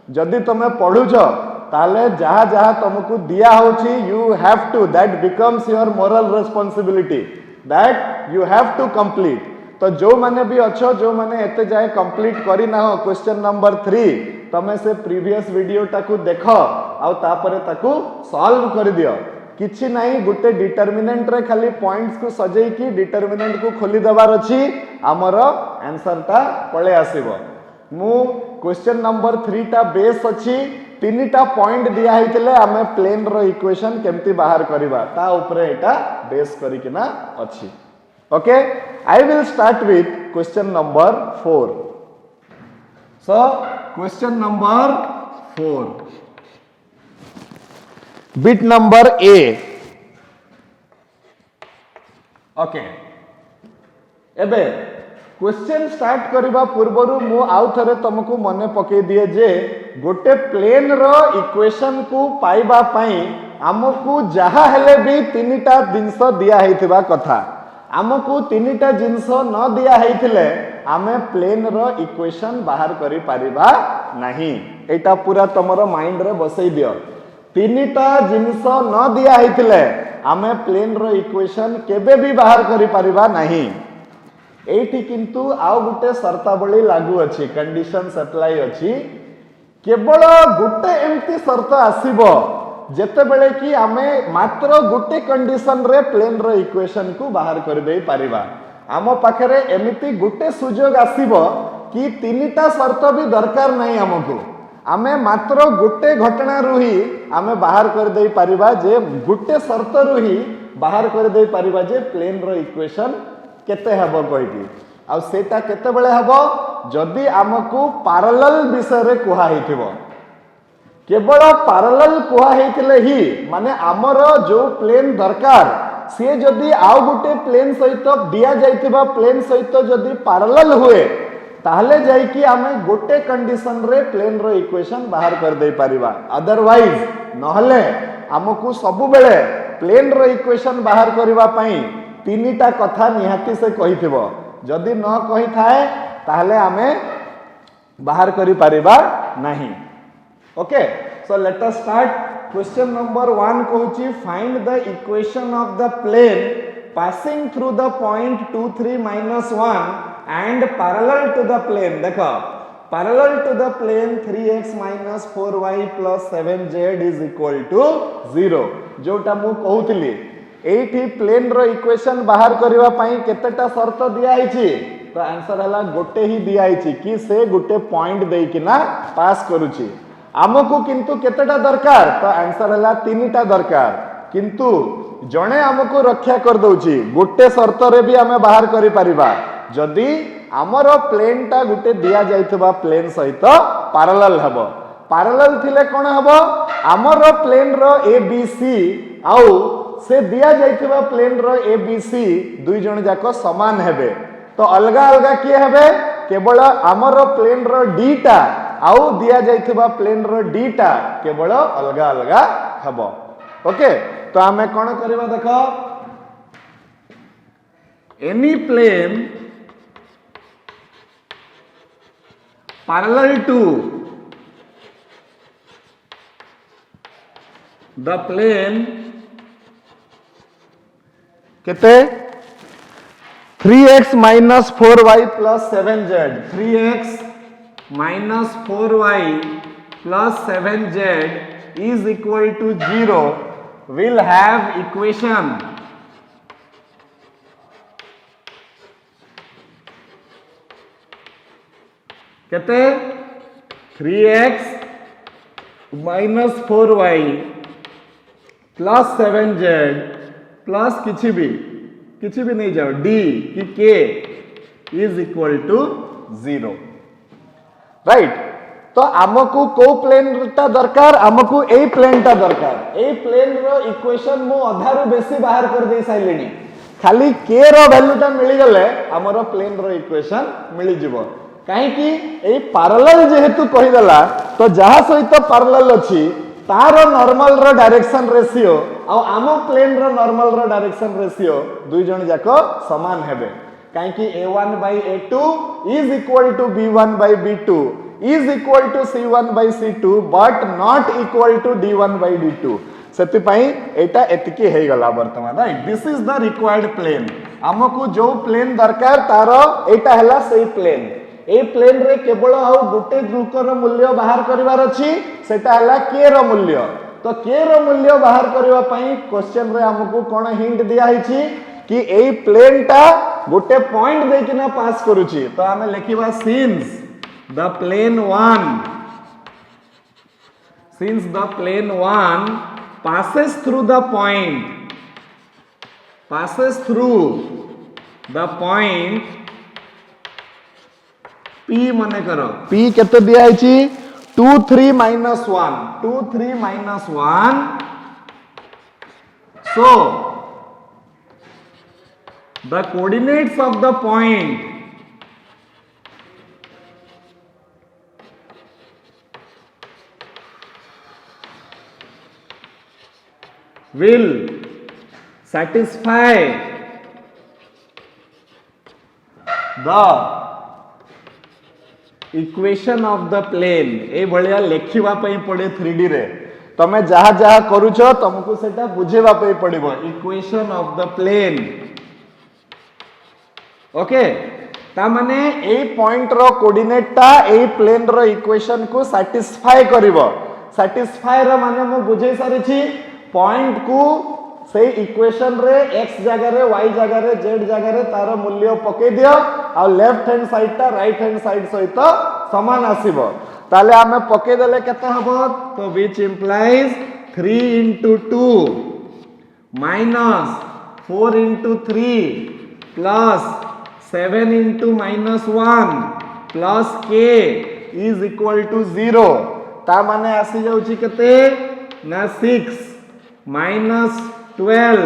जदी तमे पढुछ ताले जहा जहा तुमको दिया होउची you have to that becomes your moral responsibility that you have to complete तो जो माने भी अच्छो जो माने एते जाए कंप्लीट करी ना हो क्वेश्चन नंबर 3 तमे से प्रीवियस वीडियो टाकू देखो आ तापरे ताकू सॉल्व कर दियो किछि नहीं गुटे डिटरमिनेंट रे खाली पॉइंट्स को सजेई की डिटरमिनेंट को खोली दबार अछि हमरो आंसर ता पळे आसीबो मु क्वेश्चन नंबर 3 टा बेस अछि तीनटा पॉइंट दिया हितले हमें प्लेन रो इक्वेशन केमती बाहर करिबा ता ऊपर एटा बेस करी किना अछि okay I will start with question number 4 so question number 4 bit number A okay एबे क्वेश्चन स्टार्ट करबा पूर्वरु मु आउ थरे तुमको मने पके दिए जे गोटे प्लेन रो इक्वेशन को पाइबा पई हमकु जहा हेले भी तीनटा जिंस दिया हेतिबा कथा हमकु तीनटा जिंस न दिया हेतिले आमे प्लेन रो इक्वेशन बाहर करि परिबा नहीं एटा पूरा तमरो माइंड रे बसई दियो तीनटा जिंस न दिया हेतिले आमे प्लेन रो इक्वेशन केबे भी बाहर करि परिबा नहीं एठी किंतु आउ गुटे शर्तावली लागू अछि कंडीशंस अप्लाई अछि केवल गुटे एमती शर्त आसीबो जेते बेले कि आमे मात्र गुटे कंडीशन रे प्लेन रो इक्वेशन को बाहर कर देई परिबा आमो पाखरे एमिति गुटे सुजोग आसीबो कि तीनटा शर्त भी दरकार नहीं हमको आमे मात्र गुटे घटना रु ही आमे बाहर कर देई परिबा जे गुटे शर्त रु ही बाहर कर देई परिबा जे प्लेन रो इक्वेशन केते हबो कहिकी आ सेटा केते बेले हबो जदी हमकु पैरेलल विषय रे कुहा हिथिबो केवल पैरेलल कुहा हेतिले ही माने हमर जो प्लेन दरकार से जदी आउ गुटे प्लेन सहित दिया जाइतिबा प्लेन सहित जदी पैरेलल हुए ताहले जाई कि हमें गोटे कंडीशन रे प्लेन रो इक्वेशन बाहर कर दे परिबा अदरवाइज नहले हमकु सब बेले प्लेन रो इक्वेशन बाहर करबा पई तीनटा कथा निहाती से कहिथिबो जदी न कहि थाए ताहले हमें बाहर करि परिबा नहीं okay so let us start question number 1 कहूची find the equation of the plane passing through the point 2 3 -1 and parallel to the plane देखो parallel to the plane 3x - 4y + 7z = 0 जोटा मु कहूतली एठी प्लेन रो इक्वेशन बाहर करबा पई केतेटा शर्त दिया हिची तो आंसर हला गोटे ही दिया हिची कि से गोटे पॉइंट देई किना पास करूची हमकु किंतु केतेटा दरकार तो आंसर हला तीनटा दरकार किंतु जणे हमकु रक्षा कर दउची गोटे शर्त रे भी हमें बाहर करि परिबा जदी हमरो प्लेन टा गोटे दिया जाइतबा प्लेन सहित पैरेलल हबो पैरेलल थिले कोन हबो हमरो प्लेन रो ABC आउ से दिया जाइतबा प्लेन रो ABC दुई जण जाको समान हेबे तो अलगा अलगा किए हेबे केवल हमरो प्लेन रो D टा आउ दिया जाइतबा प्लेन रो D टा केवल अलगा अलगा हबो ओके तो हमें कोन करबा देखो एनी plane parallel to the plane केते 3x - 4y + 7z 3x - 4y + 7z = 0 will have equation केते 3x - 4y + 7z प्लस किछि भी नहीं जाओ D कि K is equal to 0 right. तो आमको को प्लेन टा दरकार आमको ए प्लेन टा दरकार ए प्लेन रो इक्वेशन मु अधारु बेसी बाहर कर दे साइलेनी खाली के रो वैल्यू टा मिली गले हमरो प्लेन रो इक्वेशन मिली जिवो काहे कि ए पैरेलल जेहेतु कहि देला तो जहा सहित पैरेलल अछि तार नॉर्मल रो डायरेक्शन रेशियो आ आम प्लेन रो नॉर्मल रो डायरेक्शन रेशियो दुई जन जाको समान हेबे काहे कि a1 by a2 is equal to b1 by b2 is equal to c1 by c2 but not equal to d1 by d2 सेति पई एटा एतिकी हे गला वर्तमान right this is the required plane हमकु जो प्लेन दरकार तारो एटा हला सही प्लेन ए प्लेन रे केवल आ गुटे गुकर मूल्य बाहर करिवार अछि सेटा हला के रो मूल्य तो के रो मूल्य बाहर करबा पई क्वेश्चन रे हमकु कोन हिंट दिया हिची कि ए प्लेन टा गुटे पॉइंट देकिना पास करूची तो हमें लिखिबा since the plane 1 passes through the point P मने करो P केते दिया हिची 2 3 minus 1 so the coordinates of the point will satisfy the equation of the plane ए भलिया लेखिबा पई पड़े 3D रे तमे जहा जहा करूछो तुमको सेटा बुझेबा पई पड़िबो equation of the plane okay ता माने ए पॉइंट रो कोऑर्डिनेट ता ए प्लेन रो इक्वेशन को सैटिस्फाई करिवो सैटिस्फाई रो माने मो बुझे सारी छी पॉइंट को से इक्वेशन रे x जगह रे y जगह रे z जगह रे तार मूल्य पके दियो आ लेफ्ट हैंड साइड ता राइट हैंड साइड सहित समान आसीबो ताले हमें पके देले केते हबो तो which implies 3 into 2 minus 4 into 3 plus 7 into minus 1 plus k is equal to 0 ता माने आसी जाउची केते ना 6 minus 12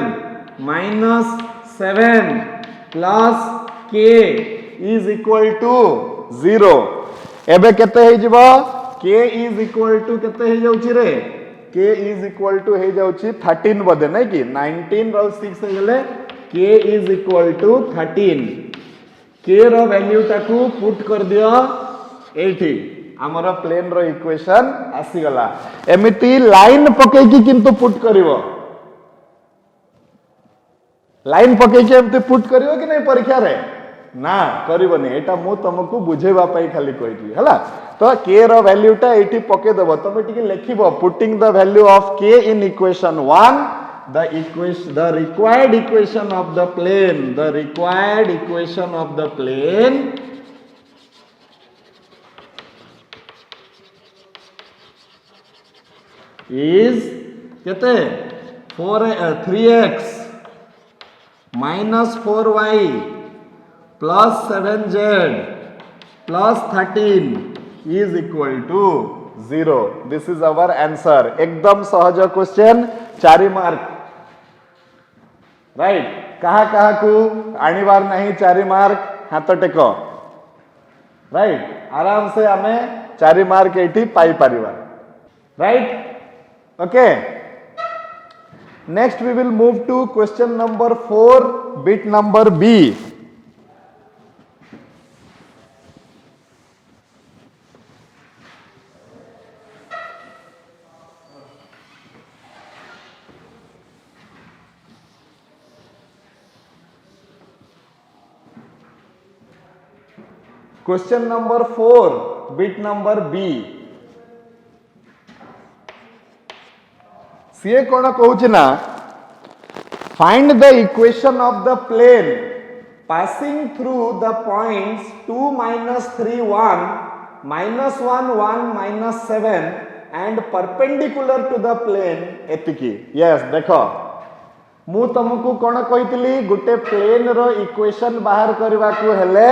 minus 7 plus k is equal to 0 एबे केते हे जिवो k is equal to केते हे जाउची रे k is equal to हे जाउची 13 बदे नै कि 19 रो 6 हे गेले k is equal to 13 k रो वैल्यू टाकू पुट कर दियो एठी हमर प्लेन रो इक्वेशन आसी गला एमिति लाइन पके की किंतु पुट करिवो लाइन पके के एमिति पुट करिवो कि नै परीक्षा रे ना करिवोनी एटा मु तुमको बुझेबा पई खाली कहिली हला तो k रो वैल्यू टा एठी पके देबो तमे टिके लेखिबो putting the value of k in equation 1 the required equation of the plane is केते 3x minus 4y plus 7z plus 13 is equal to 0 this is our answer एकदम सहज क्वेश्चन 4 मार्क राइट कहा कहा को आनिबार नहीं 4 मार्क हाथ टेको राइट आराम से हमें 4 मार्क एठी पाई परिबा right okay next we will move to question number 4 bit number b question number 4 bit number b सीए कोन कहूची ना find the equation of the plane passing through the points 2 minus 3 1 minus 1 1 minus 7 and perpendicular to the plane एतिकी यस देखो मु तुमको कौन कही गोटे प्लेन रो इक्वेशन बाहर करने को हेले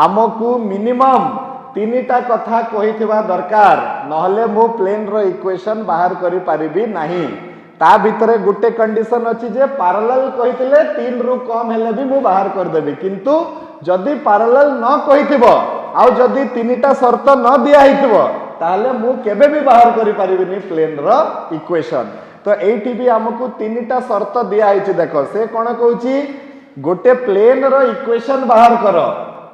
आमको मिनिमम 3टा कथा कही दरकार नहले मु प्लेन रो इक्वेशन बाहर करि परिबी नहीं ता भितरे गोटे कंडीशन अच्छी जे पैरेलल कहिथिले 3 रु कम हेले भी मु बाहर कर देबी किंतु जदि पैरेलल न कहिथिबो आउ जदि 3टा शर्त न दिया हिथिबो ताले मु केबे भी बाहर करि परिबिनी प्लेन रो इक्वेशन तो एठी भी हमकु 3टा शर्त दिया हिछि देखो से कोन कहूची गोटे प्लेन रो इक्वेशन बाहर करो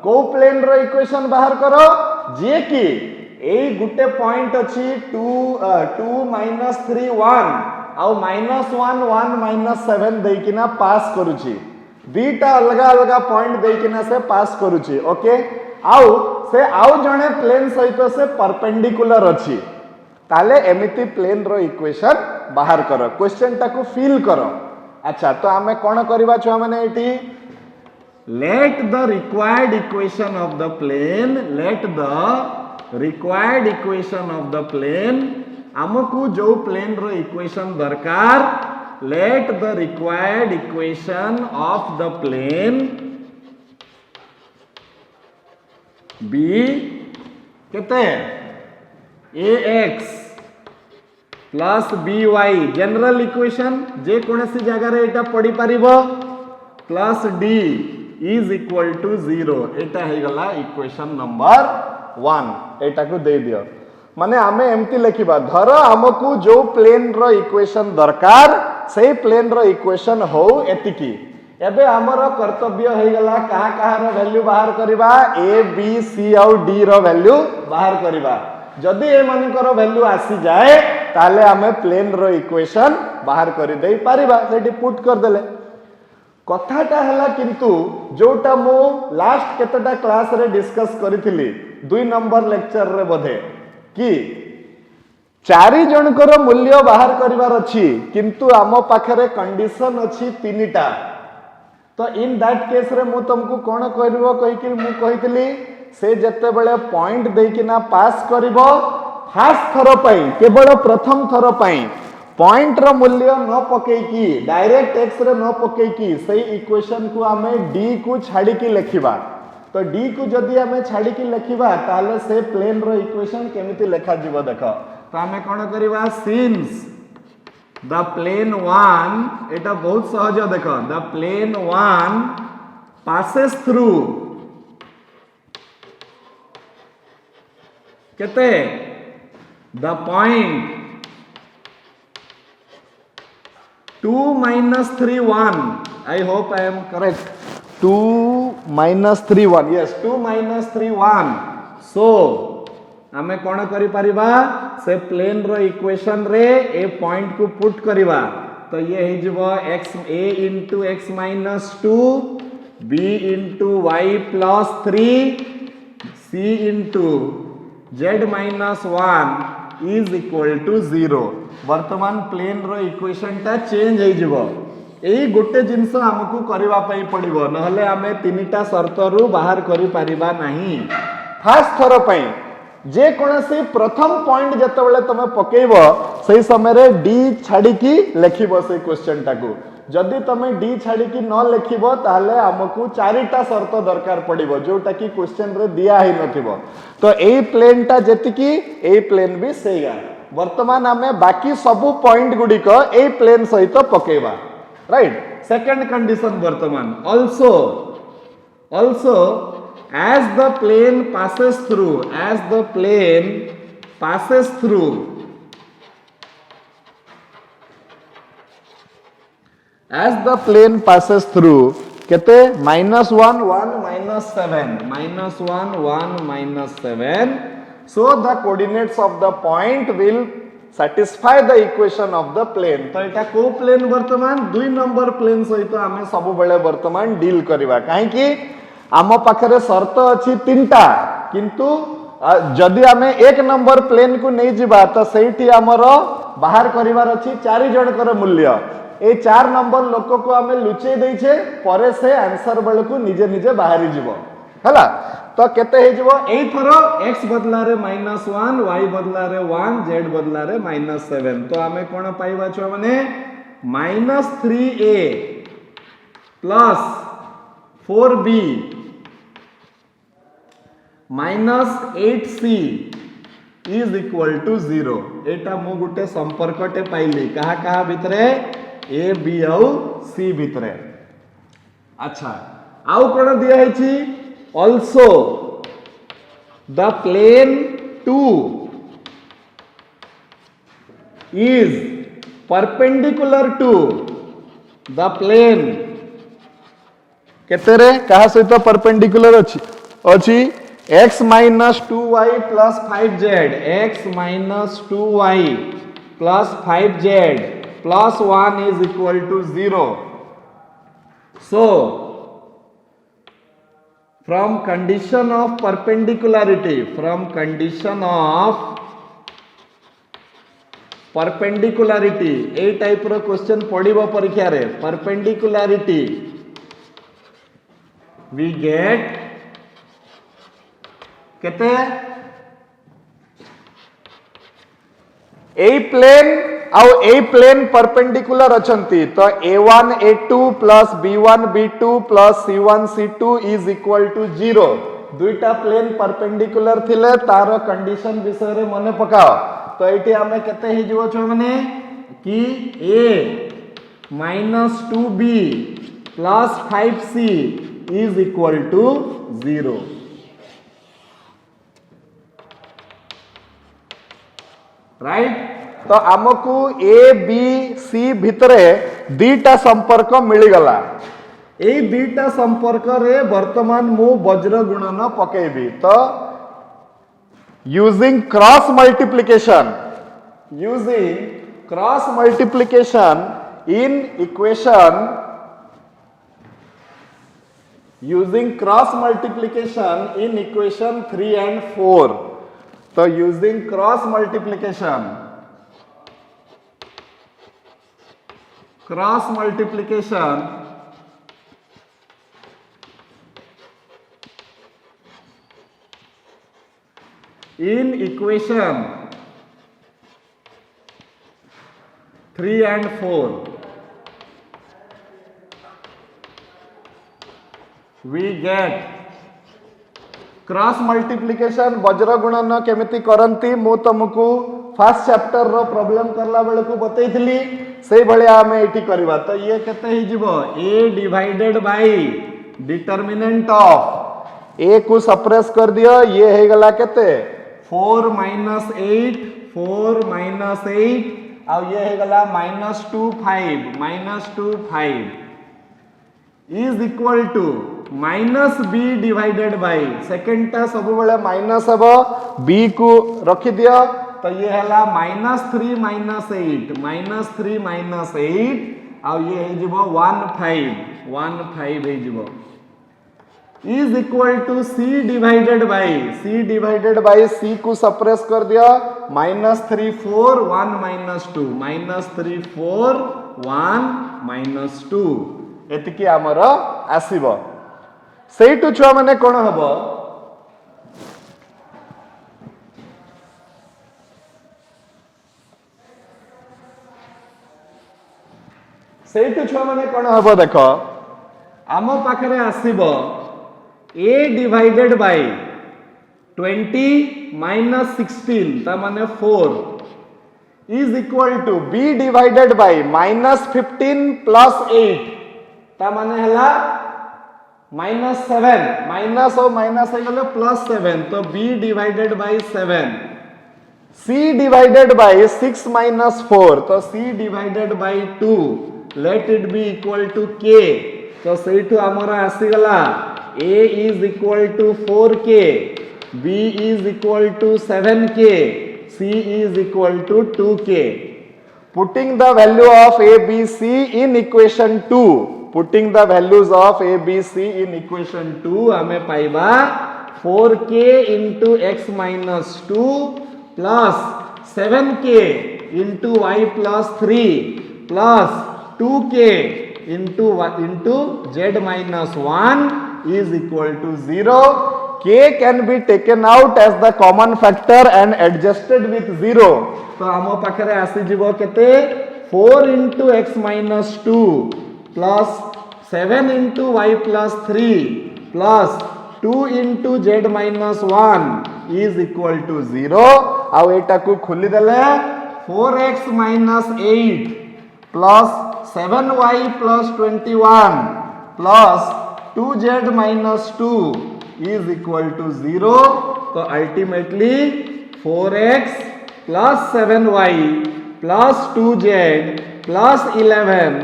को प्लेन रो इक्वेशन बाहर करो जे कि एई गुटे पॉइंट अछि 2 -3 1 आउ -1 1 -7 देकिना पास करूची दीटा अलग अलग पॉइंट देकिना से पास करूची ओके आउ से आउ जणे प्लेन सहित से परपेंडिकुलर अछि ताले एमिति प्लेन रो इक्वेशन बाहर करो क्वेश्चन टाको फिल करो अच्छा तो आमे कोन करबा छ माने एठी let the required equation of the plane let the required equation of the plane आमको जो प्लेन रो इक्वेशन दरकार let the required equation of the plane be केते ax plus by general equation जे कोनसी जगह रे एटा पड़ी परिबो plus d is equal to 0 एटा हे गला इक्वेशन नंबर 1 एटा को दे दियो माने आमे एमती लिखिबा धर हमकु जो प्लेन रो इक्वेशन दरकार सेही प्लेन रो इक्वेशन हो एतिकी एबे हमर कर्तव्य हे गला कहा कहा रो वैल्यू बाहर करबा a b c और d रो वैल्यू बाहर करबा जदि ए मानकर वैल्यू आसी जाए ताले आमे प्लेन रो इक्वेशन बाहर कर दे पारिबा सेठी पुट कर देले कथाटा हला किंतु जोटा मो लास्ट केतटा क्लास रे डिस्कस करिथिली 2 नंबर लेक्चर रे बधे कि 4 जनकर मूल्य बाहर करिवार अछि किंतु आम पाखरे कंडीशन अछि 3टा तो इन दैट केस रे मु तुमको कोन करबो कहि कि मु कहितली से जत्ते बेले पॉइंट देकिना पास करिवो फास्ट थरो पई केवल प्रथम थरो पई पॉइंट रो मूल्य न पकई की डायरेक्ट x रे न पकई की सही इक्वेशन को हमें d को छाड़ी की लिखिबा तो d को जदी हमें छाड़ी की लिखिबा ताले से प्लेन रो इक्वेशन केमिति लेखा जीवो देखो तो हमें कोन करिबा सिंस द प्लेन 1 एटा बहुत सहज देखो द प्लेन 1 पासेस थ्रू केते the point 2 -3 1 I hope I am correct 2 -3 1 yes 2 -3 1 so हमें कौन करि परिबा से प्लेन रो इक्वेशन रे ए पॉइंट को पुट करिबा तो ये हे जबो x a into x - 2 b into y plus 3 c into z - 1 is equal to 0 वर्तमान प्लेन रो इक्वेशन टा चेंज हे जिवो एई गोटे जिंस हमकु करबा पई पड़िबो नहले हमें 3टा शर्त रु बाहर करि परिबा नाही फास्ट थरो पई जे कोनसी प्रथम पॉइंट जते बेले तमे पकेइबो सही समय रे d छाडी की लिखिबो से क्वेश्चन टाकू जदि तमे d छाडी की न लिखिबो ताले हमकु 4टा शर्त दरकार पड़िबो जोटा की क्वेश्चन रे दिया ही नथिबो तो एई प्लेन टा जति की एई प्लेन भी सेया वर्तमान हमें बाकी सबु पॉइंट गुडी को ए प्लेन सहित पकेबा राइट सेकंड कंडीशन वर्तमान also as the plane passes through केते -1 1 -7 so the coordinates of the point will satisfy the equation of the plane तो एटा को प्लेन वर्तमान 2 नंबर प्लेन सहित हमें सब बेले वर्तमान डील करबा काहे कि आम पाखरे शर्त अछि 3टा किंतु जदि हमें 1 नंबर प्लेन को नै जिबा तो सेठी हमर बाहर करिवार अछि 4 जनकर मूल्य ए 4 नंबर लोक को हमें लुचै दै छे परे से आंसर बेल को निजे निजे बाहरी जिवो हला तो केते हे जिवो एई थरो x बदला रे -1 y बदला रे 1 z बदला रे -7 तो हमें कोन पाइबा छ माने -3a plus 4b minus 8c is equal to 0 एटा मु गुटे संपर्कटे पाइली कहा कहा भितरे ए बी आउ सी भितरे अच्छा आउ कोन दिया हैछि also the plane 2 is perpendicular to the plane केते रे कहा सहित परपेंडिकुलर अछि x minus 2y plus 5z x minus 2y plus 5z plus 1 is equal to 0 so from condition of perpendicularity ए टाइप रो क्वेश्चन पड़िबो परीक्षा रे perpendicularity we get केते ए प्लेन आउ ए प्लेन परपेंडिकुलर अछंती तो a1 a2 plus b1 b2 plus c1 c2 is equal to 0 दुईटा प्लेन परपेंडिकुलर थिले तारो कंडीशन विषय रे मने पकाओ तो एठी हमें केते हे जिवो छ माने कि a minus 2b plus 5c is equal to 0 right तो आमको ए बी सी भितरे दीटा संपर्क मिल गला ए दीटा संपर्क रे वर्तमान मु वज्र गुणन पकेबी तो using cross multiplication in equation using cross multiplication in equation 3 and 4 तो using cross multiplication in equation 3 and 4 we get cross multiplication वज्र गुणन केमिति करंती मु तुमको फर्स्ट चैप्टर रो प्रॉब्लम करला बेले को बतैथिली सेही भलिया हमें एठी करबा तो ये केते हे जिवो a divided by determinant of a को सप्रेस कर दियो ये हे गला केते 4 - 8 आ ये हे गला -2 5 is equal to minus B divided by second टा सब बेले माइनस हबो बी को रखि दियो तो ये हला -3 - 8 आ ये हे जिवो 15 हे जिवो is equal to C divided by C को सप्रेस कर दियो -3 4 1 -2 -3 4 1 -2 एतिकी हमर आसीबो सेइटु छुआ माने कोन हबो सेइटु छुआ माने कोन हबो देखो आमो पाखरे आसीबो a डिवाइडेड बाय 20 - 16 ता माने 4 is equal to b divided by -15 + 8 ता माने हला -7 माइनस और माइनस है गले +7 तो b divided by 7 c divided by 6 - 4 तो c divided by 2 let it be equal to k तो सेठु हमरा आसी गला a is equal to 4k b is equal to 7k c is equal to 2k putting the value of a b c in equation 2 putting the values of a b c in equation 2 हमें पाइबा 4k into x minus 2 plus 7k into y plus 3 plus 2k into z minus 1 is equal to 0 k can be taken out as the common factor and adjusted with 0 तो हम पाखरे आसी जीवो केते 4 into x minus 2 plus 7 into y plus 3 plus 2 into z minus 1 is equal to 0. आउ एटा को खोली देले 4x minus 8 plus 7y plus 21 plus 2z minus 2 is equal to 0. तो ultimately 4x plus 7y plus 2z plus 11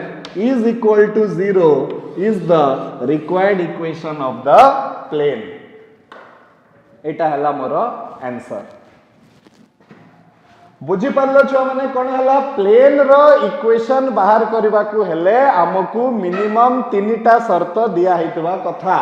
is equal to 0 is the required equation of the plane. एटा हला मोर आंसर. बुझी पारलो छुआ माने कोन हला प्लेन रो इक्वेशन बाहर करबा को हेले हमकु मिनिमम 3टा शर्त दिया हितबा कथा.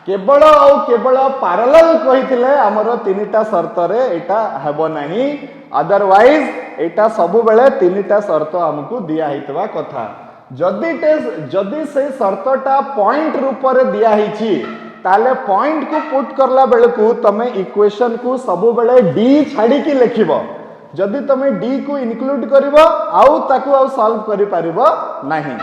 केवल और केवल पैरेलल कहिथिले हमर 3टा शर्त रे एटा हेबो नाही. अदरवाइज एटा सब बेले 3टा शर्त हमकु दिया हितबा कथा. जदि से शर्तटा पॉइंट रूप रे दिया हिची ताले पॉइंट को पुट करला बेले को तमे इक्वेशन को सब बेले डी छाडी की लिखिबो. जदि तमे डी को इनक्लूड करिवो आउ ताकू आउ सॉल्व करि पारिबो नाही.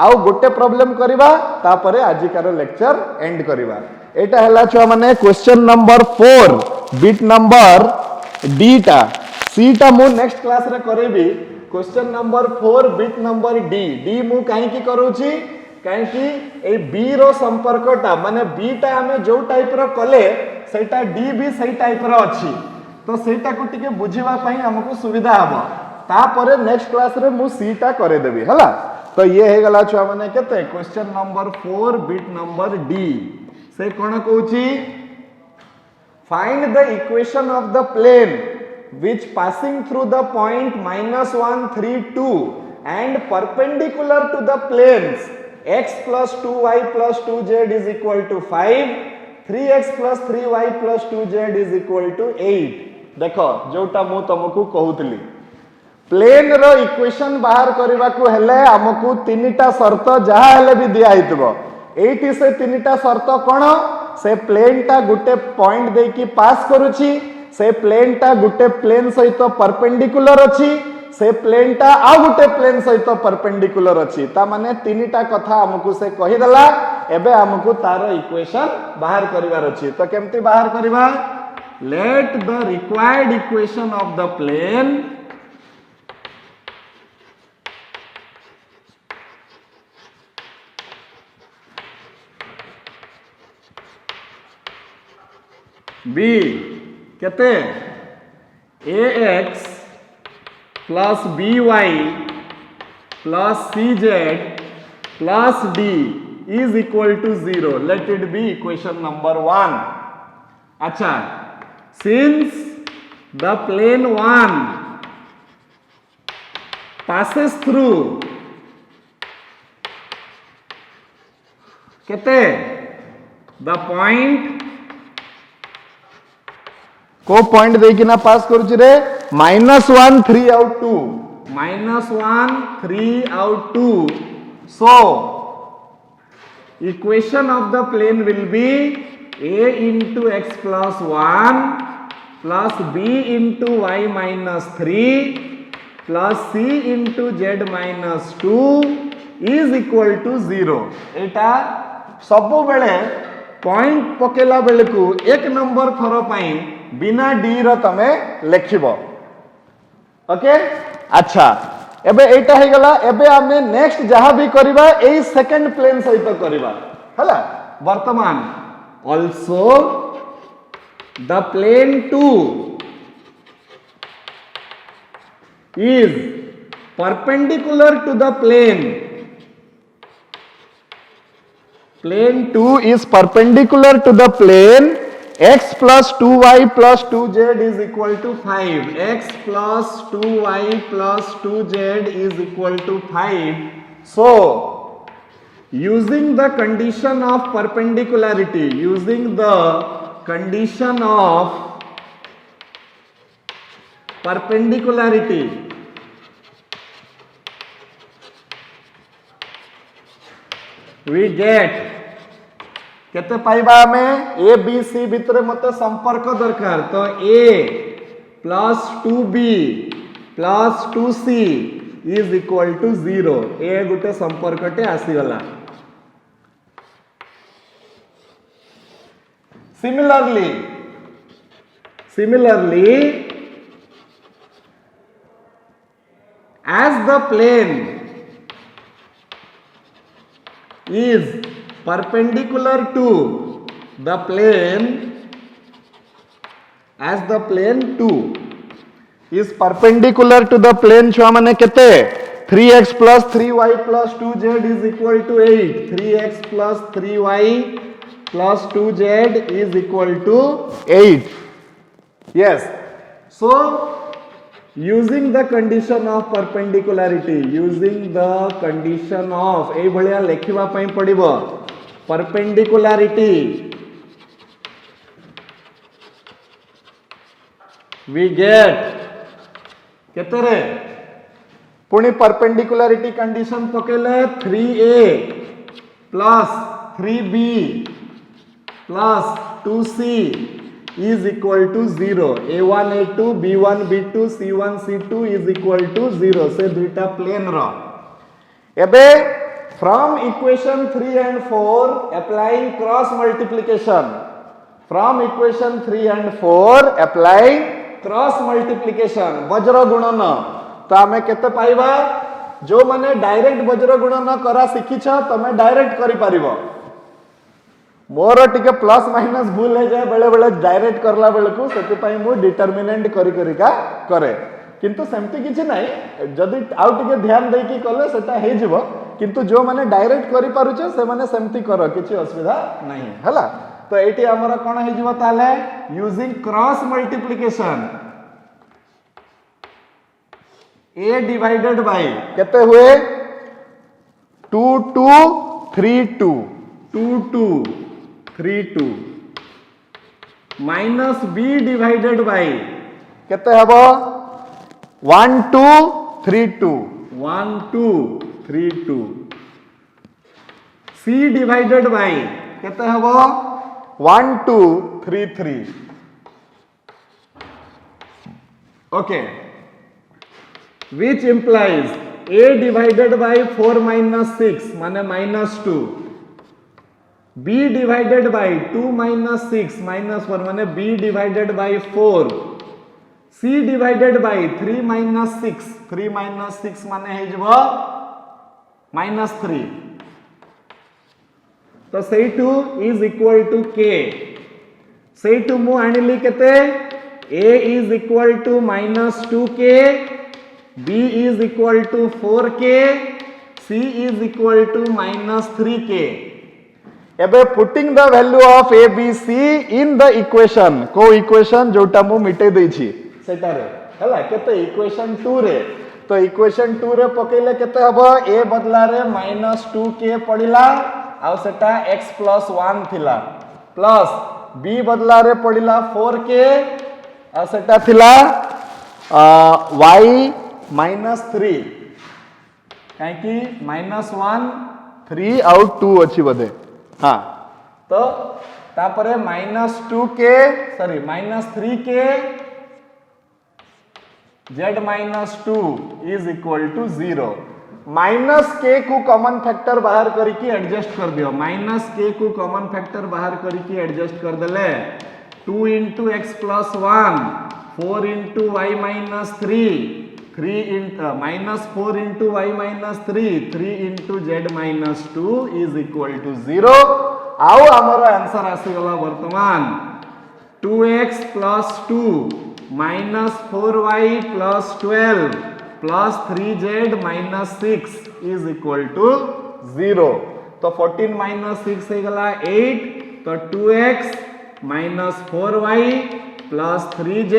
आउ गोटे प्रॉब्लम करिबा तापरे आजिकार लेक्चर एंड करिबा. एटा हला छुआ माने question number 4 bit number D टा. सी टा मु नेक्स्ट क्लास रे करेबी. Question number 4 bit number D. D मु काहे की करूची काहे की ए बी रो संपर्कटा माने बी टा हमें जो टाइप रो कले सेटा डी भी सही टाइप रो अछि. तो सेटा को टिके बुझिबा पई हमको सुविधा हबो. तापरे नेक्स्ट क्लास रे मु सी टा करे देबी हला. तो ये हे गला छुआ माने केते question number 4 bit number D. से कोन कहूची find the equation of the plane which passing through the point minus 1 3 2 and perpendicular to the planes x plus 2y plus 2z is equal to 5 3x plus 3y plus 2z is equal to 8. देखो जोटा मु तुमको कहूतली प्लेन रो इक्वेशन बाहर करबा को हेले हमकु 3टा शर्त जहा हेले भी दिया हितबो. एठी से 3टा शर्त कोन से प्लेन टा गुटे पॉइंट दे की पास करूची. से प्लेन टा गुटे प्लेन सहित परपेंडिकुलर अछि. से प्लेन टा आ गुटे प्लेन सहित परपेंडिकुलर अछि. ता माने 3टा कथा हमकु से कहि दला. एबे हमकु तारो इक्वेशन बाहर करिवार अछि. तो केमती बाहर करिवा let the required equation of the plane be केते ax plus by plus cz plus d is equal to 0. Let it be equation number 1. अच्छा, since the plane 1 passes through केते the point को पॉइंट देकी ना पास करूची रे -1 3 out 2 -1 3 out 2. So equation of the plane will be a into x plus 1 plus b into y minus 3 plus c into z minus 2 is equal to 0. एटा सब बेले पॉइंट पकेला बेले को एक नंबर थरो पाई बिना डी रो तमे लिखिबो. ओके अच्छा एबे एटा हे गला. एबे हमें नेक्स्ट जहां भी करबा एई सेकंड प्लेन सहित करबा हला. वर्तमान also the plane 2 is perpendicular to the plane. Plane 2 is perpendicular to the plane. X plus 2y plus 2z is equal to 5. X plus 2y plus 2z is equal to 5. So, using the condition of perpendicularity, using the condition of perpendicularity, we get केते पाइबा हमें ए बी सी भितरे मते संपर्क दरकार. तो a plus 2b plus 2c is equal to 0 ए गोटे संपर्कटे आसीगला Similarly, as the plane is perpendicular to the plane, as the plane 2 is perpendicular to the plane, छुआ माने केते 3x plus 3y plus 2z is equal to 8. 3x plus 3y plus 2z is equal to 8. Yes. So, using the condition of perpendicularity, using the condition of ए भलिया लेखिबा पई पड़िबो perpendicularity, we get केते रे पुणी perpendicularity condition पकेले 3a plus 3b plus 2c is equal to 0. a1 a2 b1 b2 c1 c2 is equal to 0. से दुईटा प्लेन रो एबे from equation 3 and 4 applying cross multiplication, from equation 3 and 4 applying cross multiplication वज्र गुणन तो आमे केते पाइबा जो माने डायरेक्ट वज्र गुणन करा सिखिछ तमे डायरेक्ट करि पारिबो मोर टिके प्लस माइनस भूल है जाए बेले बेले डायरेक्ट करला बेले को सेति पई मु डिटरमिनेंट करी करी का करे किंतु सेमति किछि नाही जदी आउ टिके ध्यान देकी कले सेटा हे जिवो किंतु जो माने डायरेक्ट करि पारुछ से माने सेमति करो किछि असुविधा नाही हला तो एटी हमर कोन हे जिवो ताले using cross multiplication a divided by केते हुए 2 2 3 2 2 2 3 2 माइनस b डिवाइडेड बाय केते हबो 1 2 3 2 1 2 3 2 c डिवाइडेड बाय केते हबो 1 2 3 3 okay which implies a divided by 4 minus 6 माने -2 b divided by 2 minus 6 minus 1 माने b divided by 4 c divided by 3 minus 6 माने है जब -3 तो say 2 is equal to k say 2 मु आनिली केते a is equal to -2k b is equal to 4k c is equal to -3k एबे putting the value of A B C in the equation को इक्वेशन जोटा मु मिटे देई छी सेटा रे हला केते इक्वेशन 2 रे तो इक्वेशन 2 रे पकेले केते हबो a बदला रे -2k पडिला आ सेटा x + 1 थिला प्लस b बदला रे पडिला 4k आ सेटा थिला y -3 काहे कि -1 3 आउट 2 अछि बदे हाँ तो तापरे -2k sorry -3k z-2 is equal to 0 -k को कॉमन फैक्टर बाहर करके एडजस्ट कर दियो -k को कॉमन फैक्टर बाहर करके एडजस्ट कर देले 2 * x + 1 4 * y - 3 3 -4 * y - 3 3 * z - 2 is equal to 0 आउ हमर आंसर आसी गला वर्तमान 2x + 2 -4y + 12 + 3z - 6 is equal to 0 तो 14 - 6 हे गला 8 तो 2x - 4y + 3z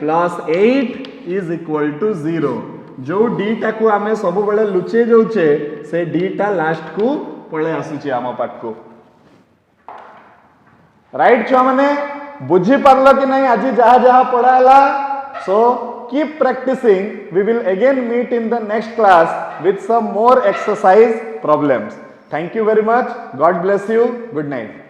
+ 8 is equal to 0 जो d टा को आमे सब बेले लुचे जाउचे से d टा लास्ट को पळे आसुची आम पाट को राइट छुआ माने बुझी पारलो कि नहीं आज जहा जहा पढ़ाला so keep practicing we will again meet in the next class with some more exercise problems thank you very much God bless you good night